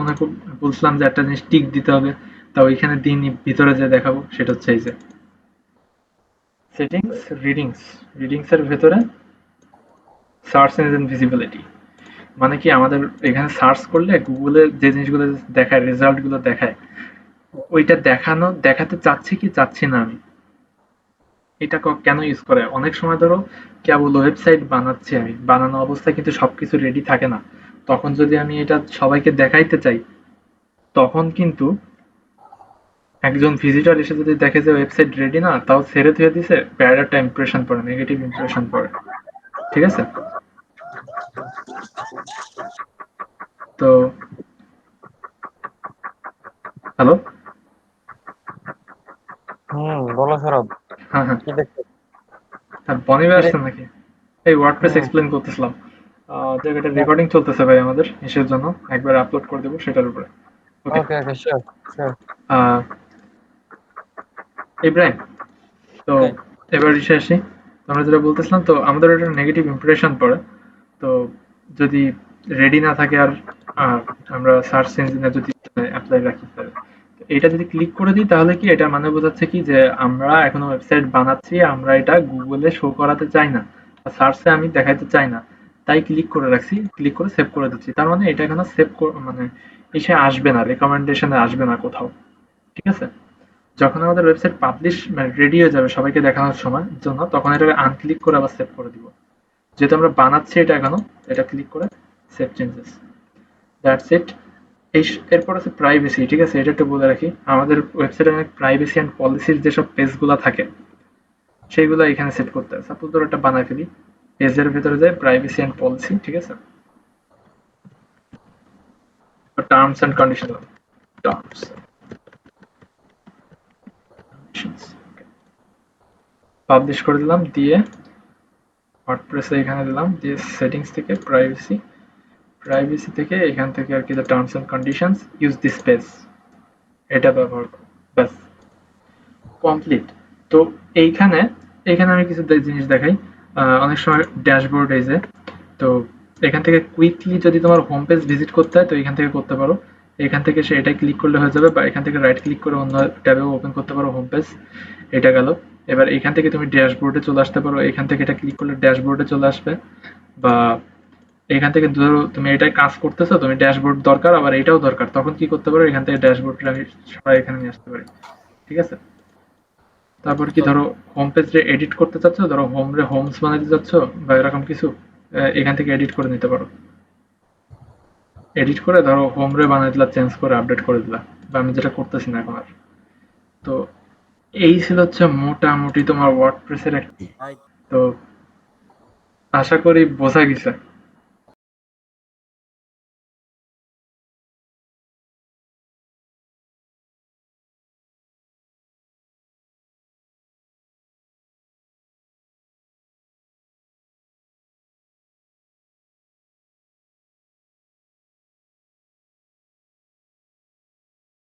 বলছিলাম যে একটা জিনিস টিক দিতে হবে, তা ওইখানে দিনই ভিতরে যে দেখাবো সেটা হচ্ছে এই যে সেটিংস, রিডিংস, রিডিংস এর ভেতরে সার্চ ইঞ্জিন ভিজিবিলিটি, মানে কি আমাদের এখানে সার্চ করলে গুগলে যে জিনিসগুলো দেখায়, রেজাল্ট গুলো দেখায়, ওইটা দেখাতে চাচ্ছি কি চাচ্ছি না আমি, এটা কেন ইউজ করে? অনেক সময় ধরো কেবল ওয়েবসাইট বানাচ্ছি, আমি বানানো অবস্থায় কিন্তু সবকিছু রেডি থাকে না, তখন যদি আমি এটা সবাইকে দেখাইতে চাই, তখন কিন্তু একজন ভিজিটর এসে যদি দেখে যে ওয়েবসাইট রেডি না, তাও ছেড়ে থুয়ে দিছে, ব্যাড একটা ইমপ্রেশন পড়ে, নেগেটিভ ইমপ্রেশন পড়ে, ঠিক আছে? তো হ্যালো, বলো সরব, হ্যাঁ হ্যাঁ কি দেখছো? হ্যাঁ, বনি ভাই কিরে? আসছেন নাকি? এই ওয়ার্ডপ্রেস হুম। এক্সপ্লেন করতেছিলাম, জায়গাটা রেকর্ডিং চলতেছে ভাই আমাদের, ইসের জন্য একবার আপলোড করে দেবো সেটার উপরে। ওকে, ওকে ওকে, শিওর শিওর। ইব্রাহিম, তো হ্যাঁ, এবার এসে আসি, তো আমরা যেটা বলতেছিলাম, তো আমাদের একটা নেগেটিভ ইমপ্রেশন পড়ে, তো যদি রেডি না থাকে আর আহ, আমরা সার্চ ইঞ্জিনে যদি অ্যাপ্লাই রাখি তাহলে, তো এটা যদি ক্লিক করে দিই তাহলে কি এটা মানে বোঝাচ্ছে কি যে আমরা এখনো ওয়েবসাইট বানাচ্ছি, আমরা এটা গুগলে শো করাতে চাই না, সার্চে আমি দেখাইতে চাই না, তাই ক্লিক করে রাখছি, ক্লিক করে সেভ করে দিচ্ছি, তার মানে এটা এখানে সেভ মানে এসে আসবে না, রেকমেন্ডেশনে আসবে না কোথাও, ঠিক আছে? যখন আমাদের ওয়েবসাইট পাবলিশ মানে রেডি হয়ে যাবে সবাইকে দেখানোর সময় জন্য, তখন এটাকে আনক্লিক করে আবার সেভ করে দিব, যেহেতু আমরা বানাচ্ছি এটা এখনো, এটা ক্লিক করে সেভ চেঞ্জেস, দ্যাটস ইট। এরপর আছে প্রাইভেসি, ঠিক আছে, এটা একটু বলে রাখি, আমাদের ওয়েবসাইটে অনেক প্রাইভেসি অ্যান্ড পলিসির যেসব পেজগুলো থাকে সেইগুলো এখানে সেট করতে হবে। সাপোজ ধরো একটা বানাই ফেলি, পেজের ভিতরে যায় প্রাইভেসি অ্যান্ড পলিসি, ঠিক আছে, terms and condition, terms publish করে দিলাম, দিয়ে ওয়ার্ডপ্রেসে এখানে দিলাম, দিয়ে সেটিংস থেকে প্রাইভেসি, প্রাইভেসি থেকে এখান থেকে আর কি terms and conditions use this page, এটা ব্যবহার করো, ব্যাস, কমপ্লিট। তো এইখানে এইখানে আমি কিছু জিনিস দেখাই, অনেক সময় ড্যাশবোর্ড এই যে, তো এখান থেকে কুইকলি যদি তোমার হোম পেজ ভিজিট করতে হয় তো এখান থেকে করতে পারো, এখান থেকে সে এটাই ক্লিক করলে হয়ে যাবে, বা এখান থেকে রাইট ক্লিক করে অন্য ট্যাবেও ওপেন করতে পারো হোম পেজ, এটা গেল। এবার এখান থেকে তুমি ড্যাশবোর্ডে চলে আসতে পারো, এখান থেকে এটা ক্লিক করলে ড্যাশবোর্ডে চলে আসবে, বা এখান থেকে ধরো তুমি এটাই কাজ করতেছো, তুমি ড্যাশবোর্ড দরকার আবার এটাও দরকার, তখন কি করতে পারো, এখান থেকে ড্যাশবোর্ডটা আমি সবাই এখানে নিয়ে আসতে পারি, ঠিক আছে? তারপর কি ধরো হোম পেজ রে এডিট করতে চাচ্ছ, ধরো হোম রে হোমস বানাতে চাচ্ছ বা এরকম কিছু, এখান থেকে এডিট করে নিতে পারো, এডিট করে ধরো হোম রে বানাই দিলা, চেঞ্জ করে আপডেট করে দিলা, বা আমি যেটা করতেছি না এখন আর। তো এই ছিল হচ্ছে মোটামুটি তোমার ওয়ার্ডপ্রেসের তো আশা করি বোঝা গেছে।